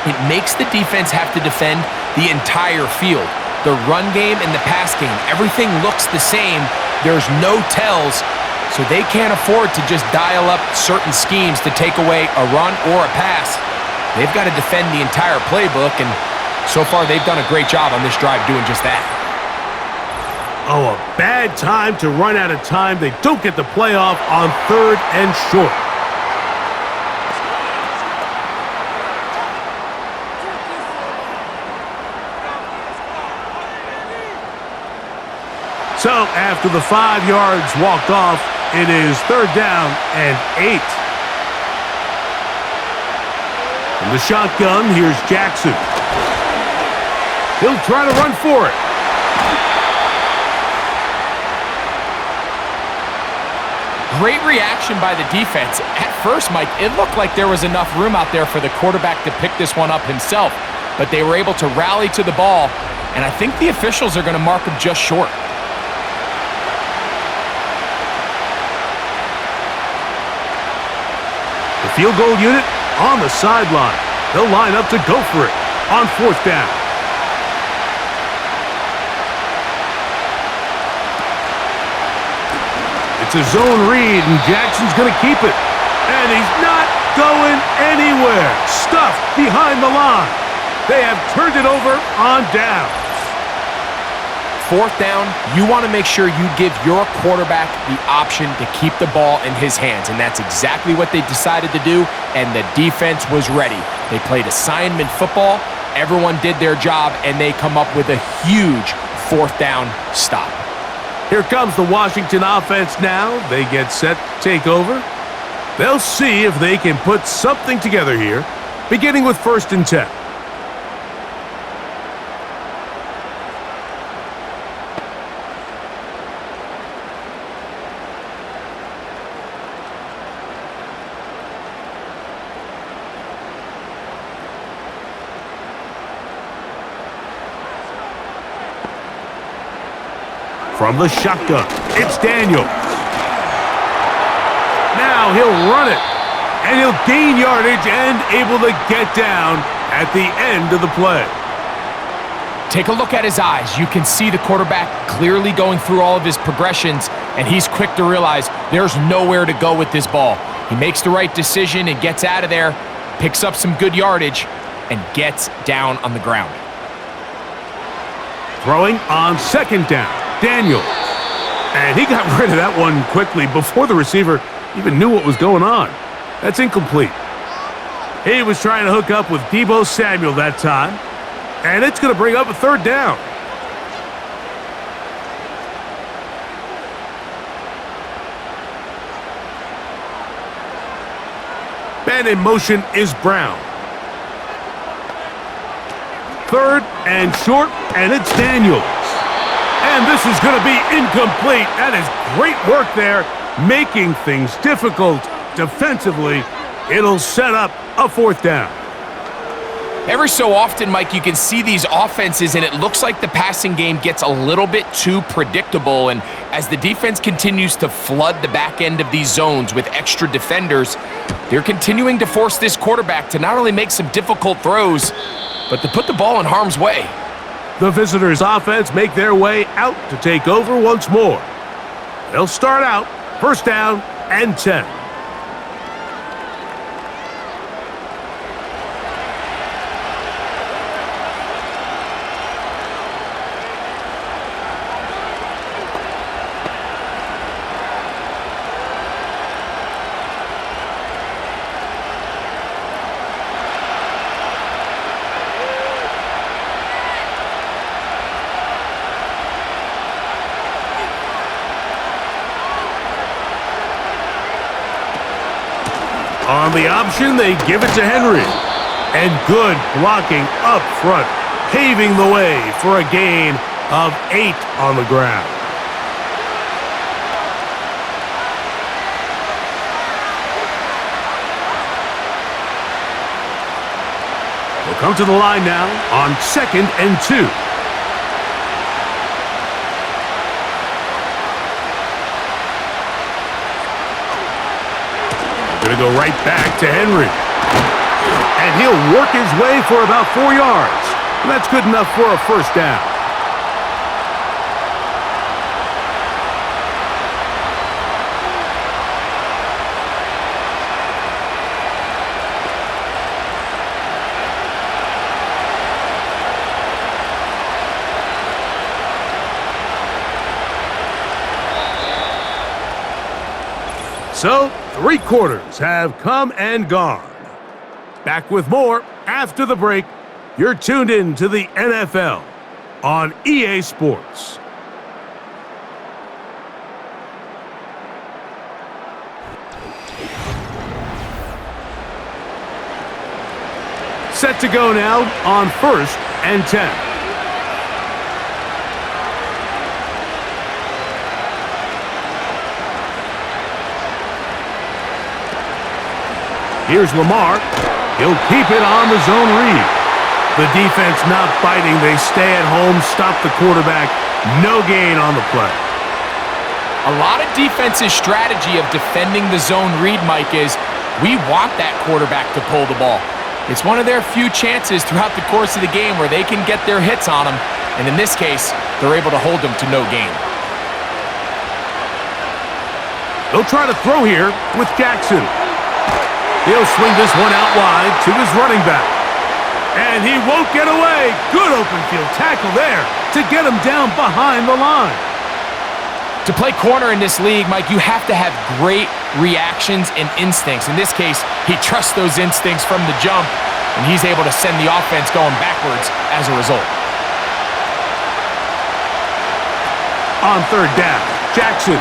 it makes the defense have to defend the entire field. The run game and the pass game, everything looks the same. There's no tells, so they can't afford to just dial up certain schemes to take away a run or a pass. They've got to defend the entire playbook, and so far they've done a great job on this drive doing just that. Oh, a bad time to run out of time. They don't get the play off on 3rd and short. So after the 5 yards walked off, it is 3rd down and 8. From the shotgun, here's Jackson. He'll try to run for it. Great reaction by the defense. At first, Mike, it looked like there was enough room out there for the quarterback to pick this one up himself, but they were able to rally to the ball, and I think the officials are going to mark him just short. The field goal unit on the sideline. They'll line up to go for it on 4th down. It's a zone read, and Jackson's going to keep it. And he's not going anywhere. Stuffed behind the line. They have turned it over on downs. 4th down, you want to make sure you give your quarterback the option to keep the ball in his hands, and that's exactly what they decided to do, and the defense was ready. They played assignment football, everyone did their job, and they come up with a huge 4th down stop. Here comes the Washington offense now. They get set to take over. They'll see if they can put something together here, beginning with 1st and 10. From the shotgun, it's Daniels. Now he'll run it, and he'll gain yardage and able to get down at the end of the play. Take a look at his eyes. You can see the quarterback clearly going through all of his progressions, and he's quick to realize there's nowhere to go with this ball. He makes the right decision and gets out of there, picks up some good yardage, and gets down on the ground. Throwing on 2nd down, Daniels. And he got rid of that one quickly before the receiver even knew what was going on. That's incomplete. He was trying to hook up with Deebo Samuel that time, and it's going to bring up a 3rd down. Man in motion is Brown. 3rd and short, and it's Daniels. And this is going to be incomplete. That is great work there, making things difficult defensively. It'll set up a 4th down. Every so often, Mike, you can see these offenses, and it looks like the passing game gets a little bit too predictable. And as the defense continues to flood the back end of these zones with extra defenders, they're continuing to force this quarterback to not only make some difficult throws, but to put the ball in harm's way. The visitors' offense make their way out to take over once more. They'll start out 1st down and 10. On the option, they give it to Henry. And good blocking up front, paving the way for a gain of 8 on the ground. We'll come to the line now on 2nd and 2. Going to go right back to Henry. And he'll work his way for about 4 yards. And that's good enough for a 1st down. So, 3 quarters have come and gone. Back with more after the break. You're tuned in to the NFL on EA Sports. Set to go now on 1st and 10. Here's Lamar. He'll keep it on the zone read. The defense not biting. They stay at home, stop the quarterback. No gain on the play. A lot of defense's strategy of defending the zone read, Mike, is we want that quarterback to pull the ball. It's one of their few chances throughout the course of the game where they can get their hits on him, and in this case, they're able to hold them to no gain. They'll try to throw here with Jackson. He'll swing this one out wide to his running back. And he won't get away. Good open field tackle there to get him down behind the line. To play corner in this league, Mike, you have to have great reactions and instincts. In this case, he trusts those instincts from the jump, and he's able to send the offense going backwards as a result. On third down, Jackson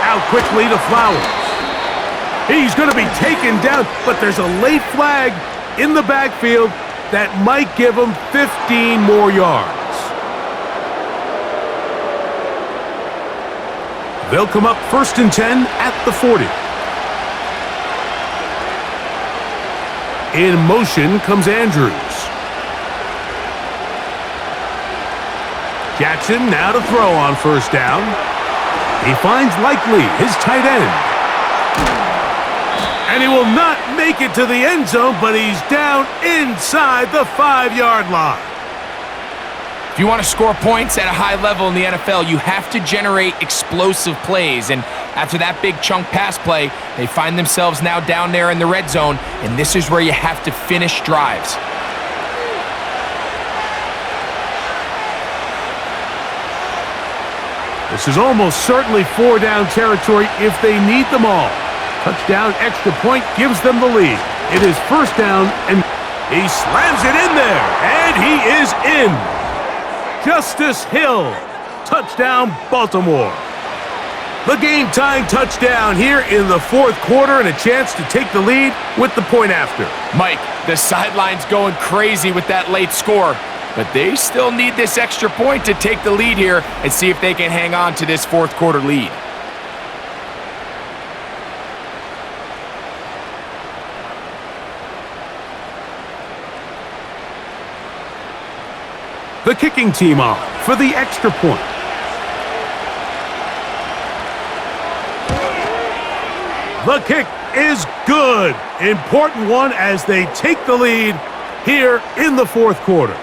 out quickly to Flowers. He's going to be taken down, but there's a late flag in the backfield that might give him 15 more yards. They'll come up 1st and 10 at the 40. In motion comes Andrews. Jackson now to throw on 1st down. He finds Likely, his tight end. And he will not make it to the end zone, but he's down inside the 5-yard line. If you want to score points at a high level in the NFL, you have to generate explosive plays. And after that big chunk pass play, they find themselves now down there in the red zone, and this is where you have to finish drives. This is almost certainly 4-down territory if they need them all. Touchdown, extra point gives them the lead. It is 1st down, and he slams it in there, and he is in. Justice Hill, touchdown Baltimore. The game-tying touchdown here in the 4th quarter and a chance to take the lead with the point after. Mike, the sideline's going crazy with that late score, but they still need this extra point to take the lead here and see if they can hang on to this 4th quarter lead. The kicking team on for the extra point. The kick is good. Important one as they take the lead here in the 4th quarter.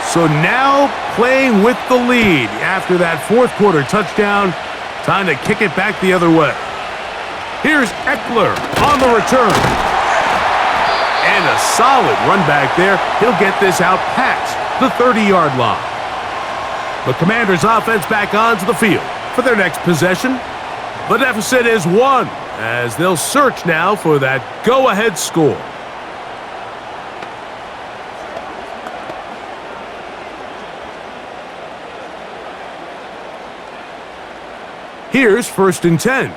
So now playing with the lead after that 4th quarter touchdown. Time to kick it back the other way. Here's Eckler on the return. And a solid run back there. He'll get this out past the 30-yard line. The Commanders' offense back onto the field for their next possession. The deficit is 1 as they'll search now for that go-ahead score. Here's 1st and 10.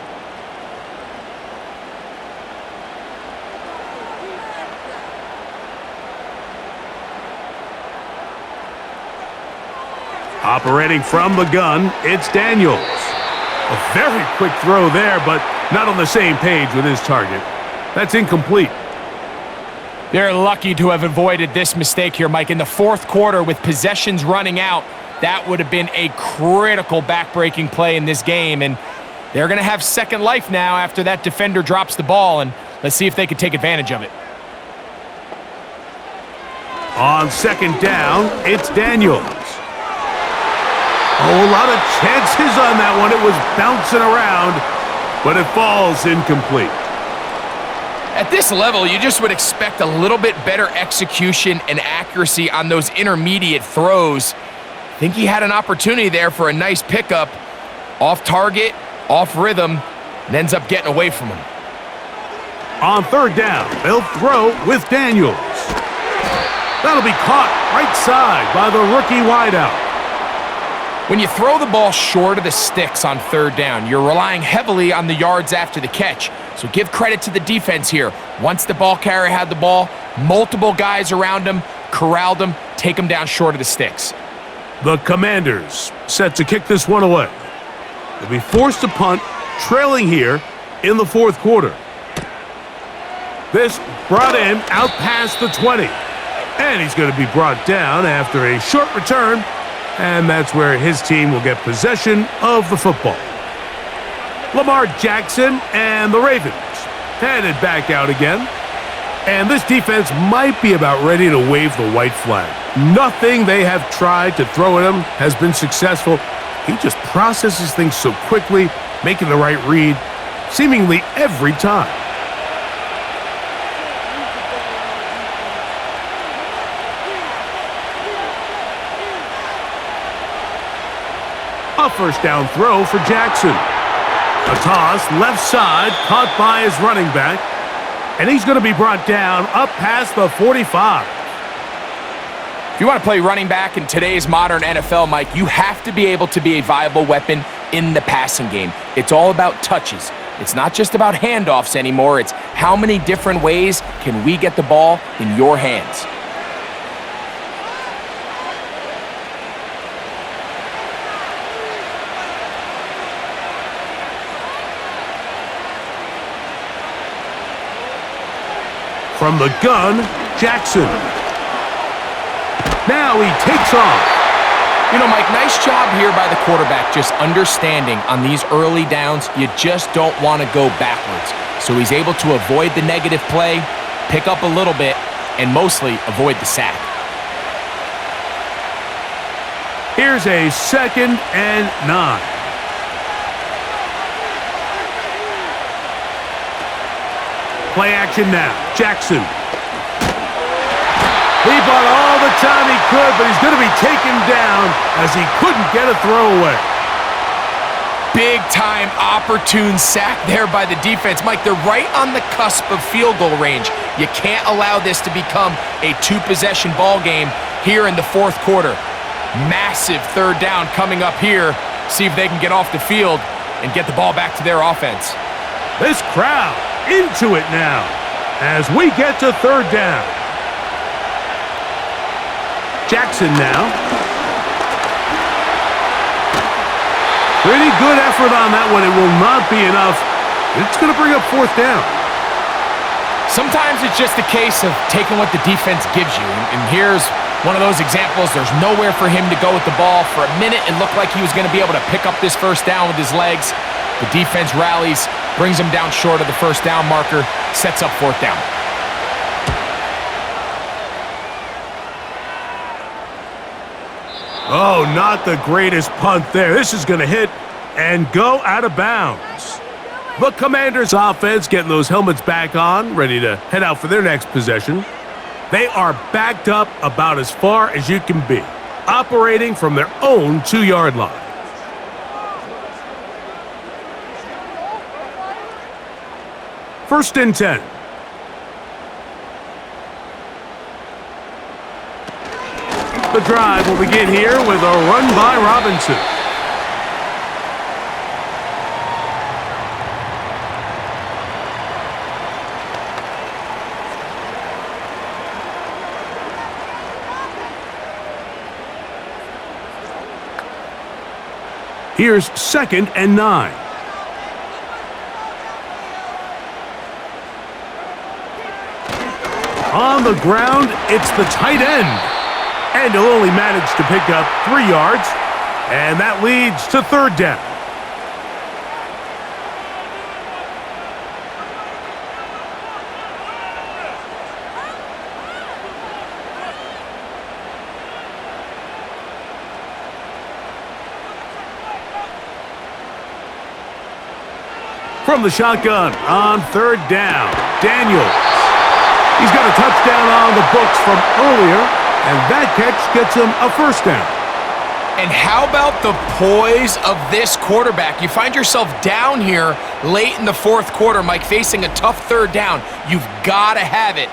Operating from the gun, it's Daniels. A very quick throw there, but not on the same page with his target. That's incomplete. They're lucky to have avoided this mistake here, Mike. In the 4th quarter, with possessions running out, that would have been a critical back-breaking play in this game, and they're going to have second life now after that defender drops the ball, and let's see if they can take advantage of it. On 2nd down, it's Daniels. Oh, a lot of chances on that one. It was bouncing around, but it falls incomplete. At this level, you just would expect a little bit better execution and accuracy on those intermediate throws. I think he had an opportunity there for a nice pickup. Off target, off rhythm, and ends up getting away from him. On 3rd down, they'll throw with Daniels. That'll be caught right side by the rookie wideout. When you throw the ball short of the sticks on third down, you're relying heavily on the yards after the catch. So give credit to the defense here. Once the ball carrier had the ball, multiple guys around him, corralled him, take him down short of the sticks. The Commanders set to kick this one away. They'll be forced to punt, trailing here in the fourth quarter. This brought in out past the 20. And he's going to be brought down after a short return. And that's where his team will get possession of the football. Lamar Jackson and the Ravens headed back out again. And this defense might be about ready to wave the white flag. Nothing they have tried to throw at him has been successful. He just processes things so quickly, making the right read, seemingly every time. A first down throw for Jackson. A toss left side, caught by his running back. And he's going to be brought down up past the 45. If you want to play running back in today's modern NFL, Mike, you have to be able to be a viable weapon in the passing game. It's all about touches. It's not just about handoffs anymore. It's how many different ways can we get the ball in your hands. From the gun, Jackson. Now he takes off. You know, Mike, nice job here by the quarterback, just understanding on these early downs, you just don't want to go backwards. So he's able to avoid the negative play, pick up a little bit, and mostly avoid the sack. Here's a 2nd and 9. Play action now. Jackson. He bought all the time he could, but he's going to be taken down as he couldn't get a throwaway. Big-time opportune sack there by the defense. Mike, they're right on the cusp of field goal range. You can't allow this to become a two-possession ball game here in the fourth quarter. Massive third down coming up here. See if they can get off the field and get the ball back to their offense. This crowd into it now as we get to third down. Jackson now. Pretty good effort on that one. It will not be enough. It's going to bring up fourth down. Sometimes it's just a case of taking what the defense gives you. And here's one of those examples. There's nowhere for him to go with the ball. For a minute, it looked like he was going to be able to pick up this first down with his legs. The defense rallies, brings him down short of the first down marker, sets up fourth down. Oh, not the greatest punt there. This is going to hit and go out of bounds. The Commanders' offense getting those helmets back on, ready to head out for their next possession. They are backed up about as far as you can be, operating from their own 2-yard line. First and 10. The drive will begin here with a run by Robinson. Here's 2nd and 9. On the ground, it's the tight end. And he'll only manage to pick up 3 yards. And that leads to third down. From the shotgun on third down, Daniels. He's got a touchdown on the books from earlier, and that catch gets him a first down. And how about the poise of this quarterback? You find yourself down here late in the fourth quarter, Mike, facing a tough third down. You've got to have it.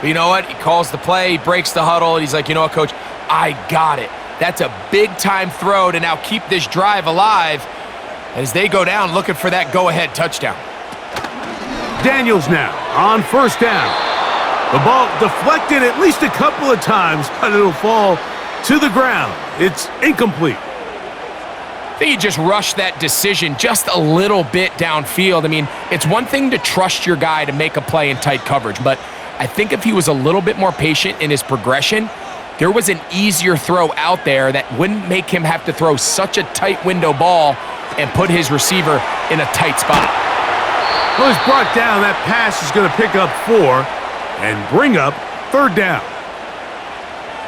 But you know what? He calls the play, he breaks the huddle, and he's like, you know what, Coach? I got it. That's a big-time throw to now keep this drive alive as they go down looking for that go-ahead touchdown. Daniels now on first down. The ball deflected at least a couple of times, but it'll fall to the ground. It's incomplete. I think he just rushed that decision just a little bit downfield. I mean, it's one thing to trust your guy to make a play in tight coverage, but I think if he was a little bit more patient in his progression, there was an easier throw out there that wouldn't make him have to throw such a tight window ball and put his receiver in a tight spot. Well, it's brought down. That pass is going to pick up 4 and bring up third down.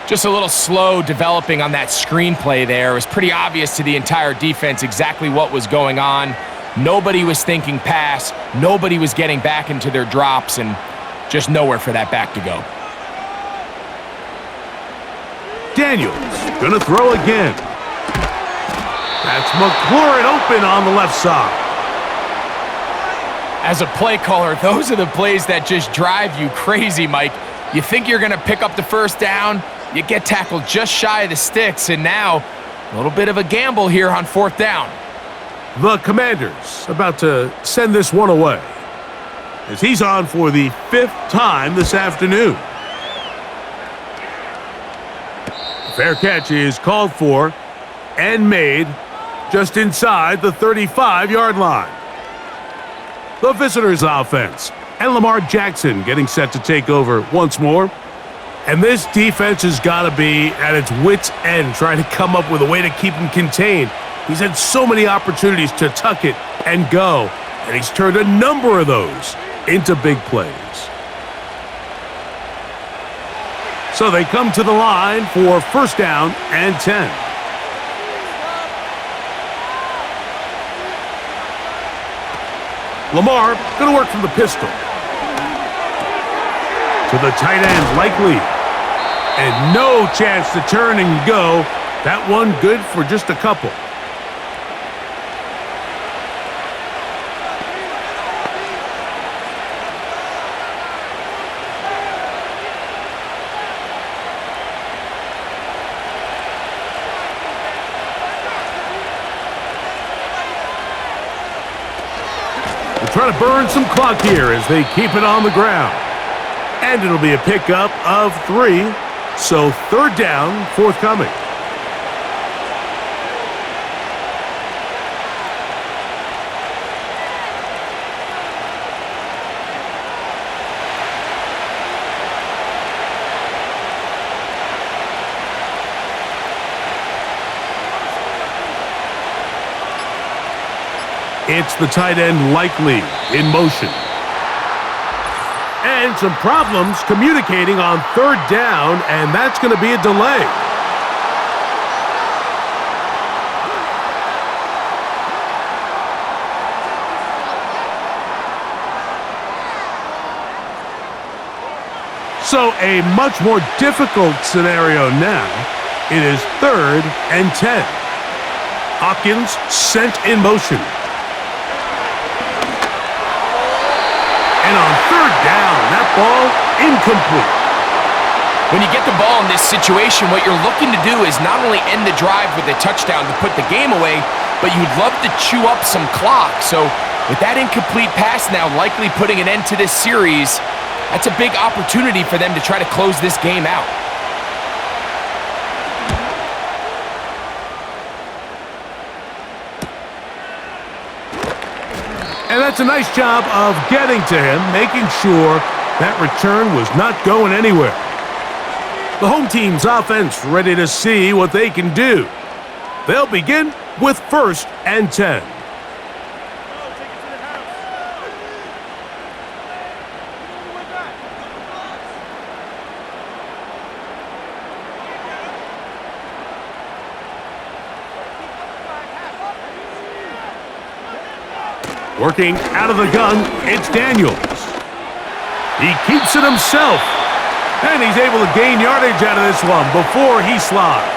Just a little slow developing on that screenplay there. It was pretty obvious to the entire defense exactly what was going on. Nobody was thinking pass. Nobody was getting back into their drops, and just nowhere for that back to go. Daniels going to throw again. That's McLaurin open on the left side. As a play caller, those are the plays that just drive you crazy, Mike. You think you're going to pick up the first down, you get tackled just shy of the sticks, and now a little bit of a gamble here on fourth down. The Commanders about to send this one away as he's on for the 5th time this afternoon. Fair catch is called for and made just inside the 35-yard line. The visitors' offense and Lamar Jackson getting set to take over once more. And this defense has got to be at its wits' end trying to come up with a way to keep him contained. He's had so many opportunities to tuck it and go, and he's turned a number of those into big plays. So they come to the line for first down and 10. Lamar going to work from the pistol. To the tight end, likely. And no chance to turn and go. That one good for just a couple. Trying to burn some clock here as they keep it on the ground. And it'll be a pickup of 3, so third down forthcoming. It's the tight end likely in motion. And some problems communicating on third down, and that's going to be a delay. So a much more difficult scenario now. It is 3rd and 10. Hopkins sent in motion. And on third down, that ball incomplete. When you get the ball in this situation, what you're looking to do is not only end the drive with a touchdown to put the game away, but you'd love to chew up some clock. So with that incomplete pass now likely putting an end to this series, that's a big opportunity for them to try to close this game out. And that's a nice job of getting to him, making sure that return was not going anywhere. The home team's offense ready to see what they can do. They'll begin with 1st and 10. Working out of the gun, it's Daniels. He keeps it himself, and he's able to gain yardage out of this one before he slides.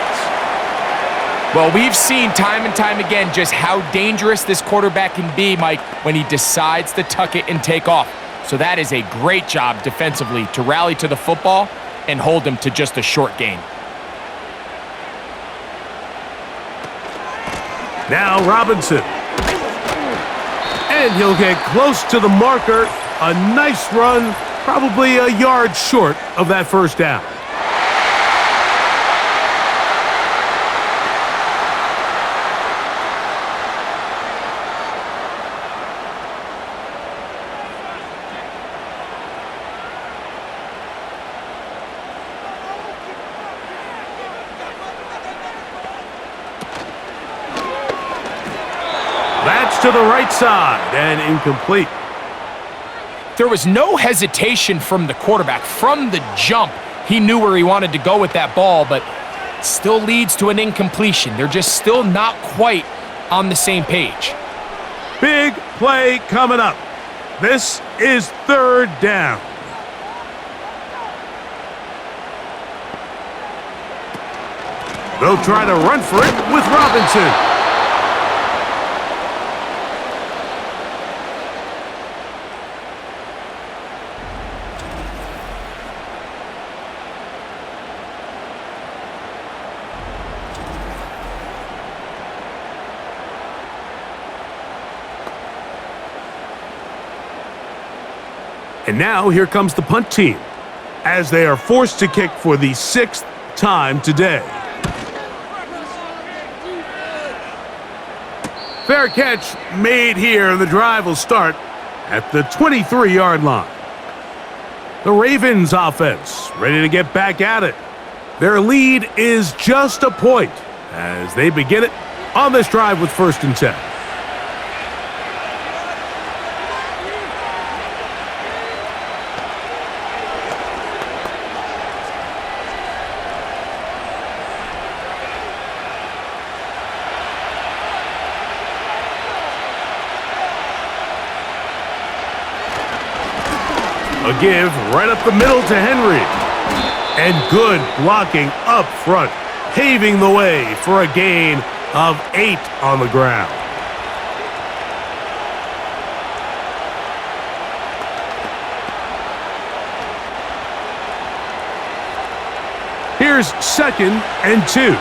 Well, we've seen time and time again just how dangerous this quarterback can be, Mike, when he decides to tuck it and take off. So that is a great job defensively to rally to the football and hold him to just a short gain. Now Robinson. And he'll get close to the marker. A nice run, probably a yard short of that first down. That's to the right side and incomplete. There was no hesitation from the quarterback. From the jump, he knew where he wanted to go with that ball, but still leads to an incompletion. They're just still not quite on the same page. Big play coming up. This is third down. They'll try to run for it with Robinson. And now here comes the punt team as they are forced to kick for the 6th time today. Fair catch made here, and the drive will start at the 23-yard line. The Ravens offense ready to get back at it. Their lead is just a point as they begin it on this drive with 1st and 10. A give right up the middle to Henry. And good blocking up front, paving the way for a gain of 8 on the ground. Here's 2nd and 2.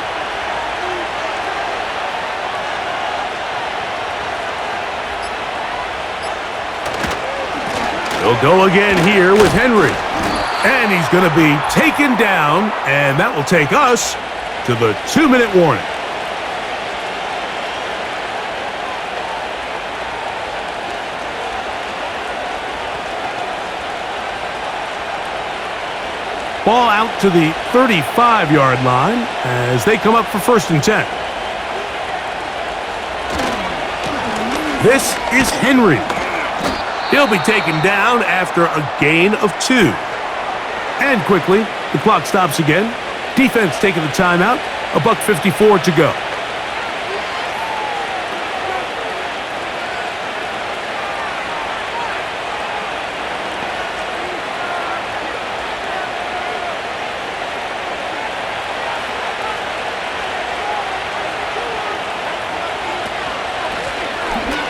They'll go again here with Henry. And he's going to be taken down, and that will take us to the 2-minute warning. Ball out to the 35-yard line as they come up for 1st and 10. This is Henry. He'll be taken down after a gain of 2. And quickly, the clock stops again. Defense taking the timeout. $1:54 to go.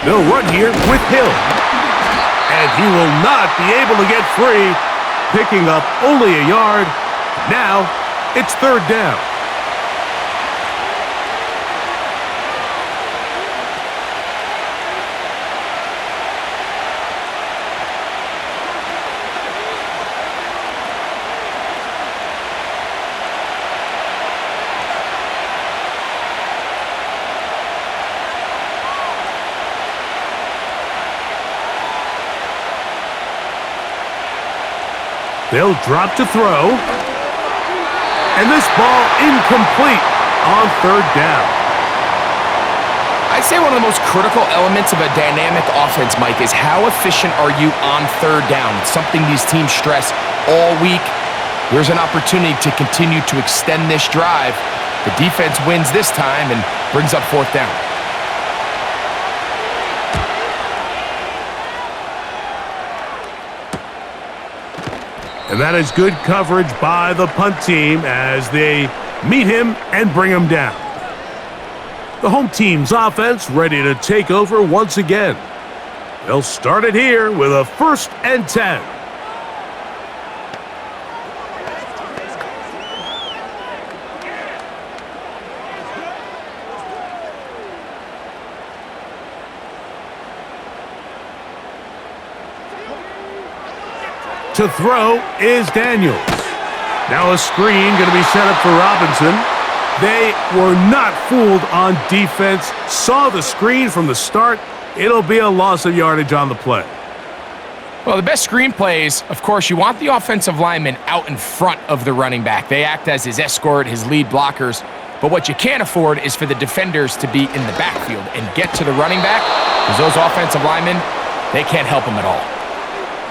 They'll run here with Hill. And he will not be able to get free, picking up only a yard. Now it's 3rd down. They'll drop to throw. And this ball incomplete on 3rd down. I'd say one of the most critical elements of a dynamic offense, Mike, is how efficient are you on 3rd down? It's something these teams stress all week. Here's an opportunity to continue to extend this drive. The defense wins this time and brings up 4th down. And that is good coverage by the punt team as they meet him and bring him down. The home team's offense ready to take over once again. They'll start it here with a 1st and 10. To throw is Daniels. Now a screen going to be set up for Robinson. They were not fooled on defense. Saw the screen from the start. It'll be a loss of yardage on the play. Well, the best screenplays, of course, you want the offensive lineman out in front of the running back. They act as his escort, his lead blockers. But what you can't afford is for the defenders to be in the backfield and get to the running back, because those offensive linemen, they can't help him at all.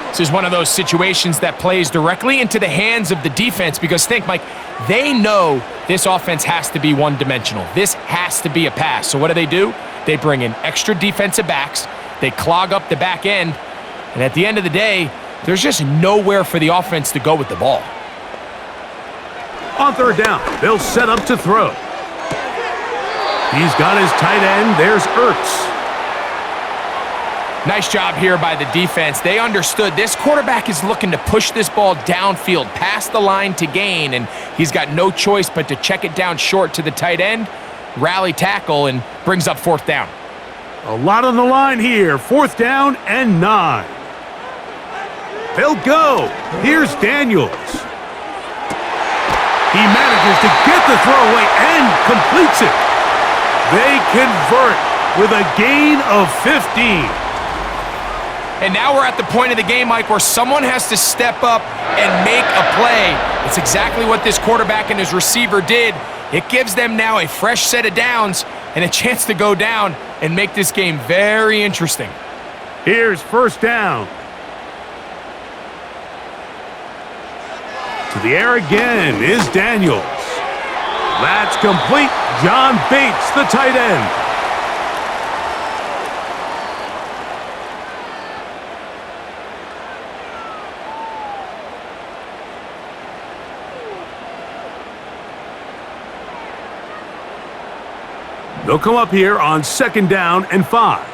This is one of those situations that plays directly into the hands of the defense, because think, Mike, they know this offense has to be one-dimensional. This has to be a pass. So what do? They bring in extra defensive backs. They clog up the back end. And at the end of the day, there's just nowhere for the offense to go with the ball. On third down, they'll set up to throw. He's got his tight end. There's Ertz. Nice job here by the defense. They understood this quarterback is looking to push this ball downfield past the line to gain, and he's got no choice but to check it down short to the tight end, rally tackle, and brings up fourth down. A lot on the line here. 4th down and 9. They'll go. Here's Daniels. He manages to get the throwaway and completes it. They convert with a gain of 15. And now we're at the point of the game, Mike, where someone has to step up and make a play. It's exactly what this quarterback and his receiver did. It gives them now a fresh set of downs and a chance to go down and make this game very interesting. Here's 1st down. To the air again is Daniels. That's complete. John Bates, the tight end. They'll come up here on 2nd down and 5.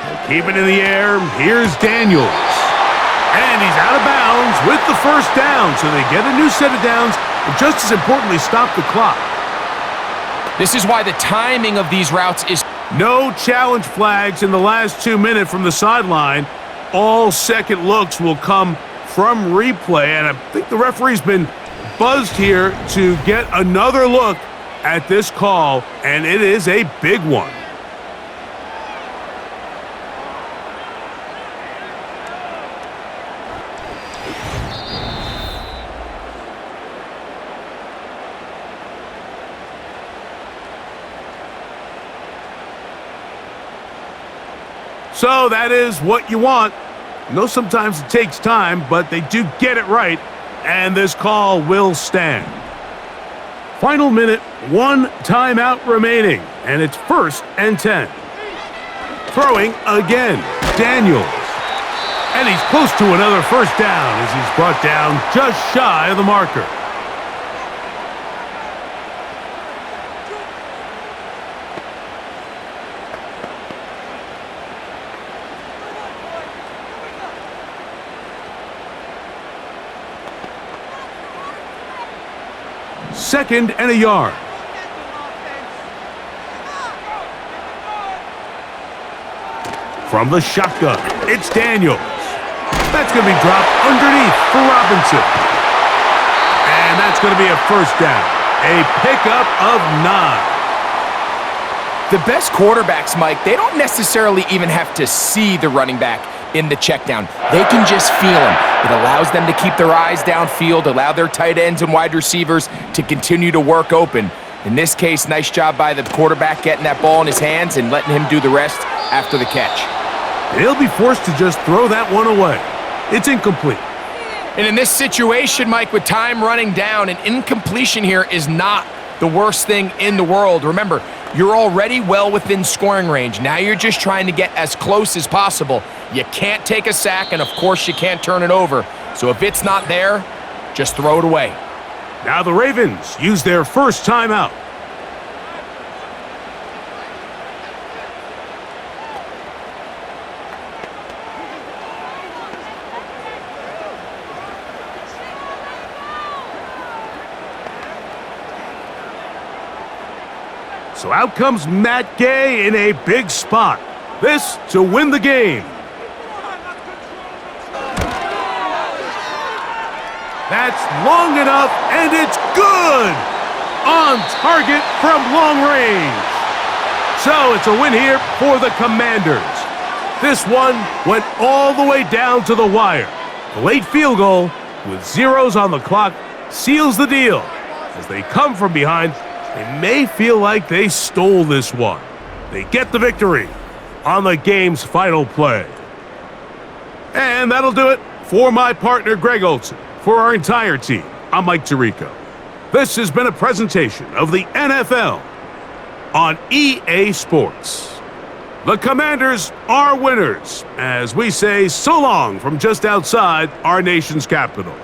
They'll keep it in the air. Here's Daniels. And he's out of bounds with the 1st down, so they get a new set of downs, and just as importantly, stop the clock. This is why the timing of these routes is... No challenge flags in the last 2 minutes from the sideline. All second looks will come from replay, and I think the referee's been buzzed here to get another look at this call, and it is a big one. So that is what you want. I know sometimes it takes time, but they do get it right, and this call will stand. Final minute, 1 timeout remaining, and it's 1st and 10. Throwing again, Daniels. And he's close to another 1st down as he's brought down just shy of the marker. Second and a yard. From the shotgun, it's Daniels. That's going to be dropped underneath for Robinson. And that's going to be a 1st down. A pickup of 9. The best quarterbacks, Mike, they don't necessarily even have to see the running back in the check down. They can just feel him. It allows them to keep their eyes downfield, allow their tight ends and wide receivers to continue to work open. In this case, nice job by the quarterback getting that ball in his hands and letting him do the rest after the catch. He'll be forced to just throw that one away. It's incomplete. And in this situation, Mike, with time running down, an incompletion here is not the worst thing in the world. Remember, you're already well within scoring range. Now you're just trying to get as close as possible. You can't take a sack, and of course you can't turn it over. So if it's not there, just throw it away. Now the Ravens use their 1st timeout. So out comes Matt Gay in a big spot. This to win the game. That's long enough, and it's good! On target from long range. So it's a win here for the Commanders. This one went all the way down to the wire. The late field goal, with zeros on the clock, seals the deal. As they come from behind, they may feel like they stole this one. They get the victory on the game's final play. And that'll do it for my partner, Greg Olson. For our entire team, I'm Mike Tirico. This has been a presentation of the NFL on EA Sports. The Commanders are winners, as we say so long from just outside our nation's capital.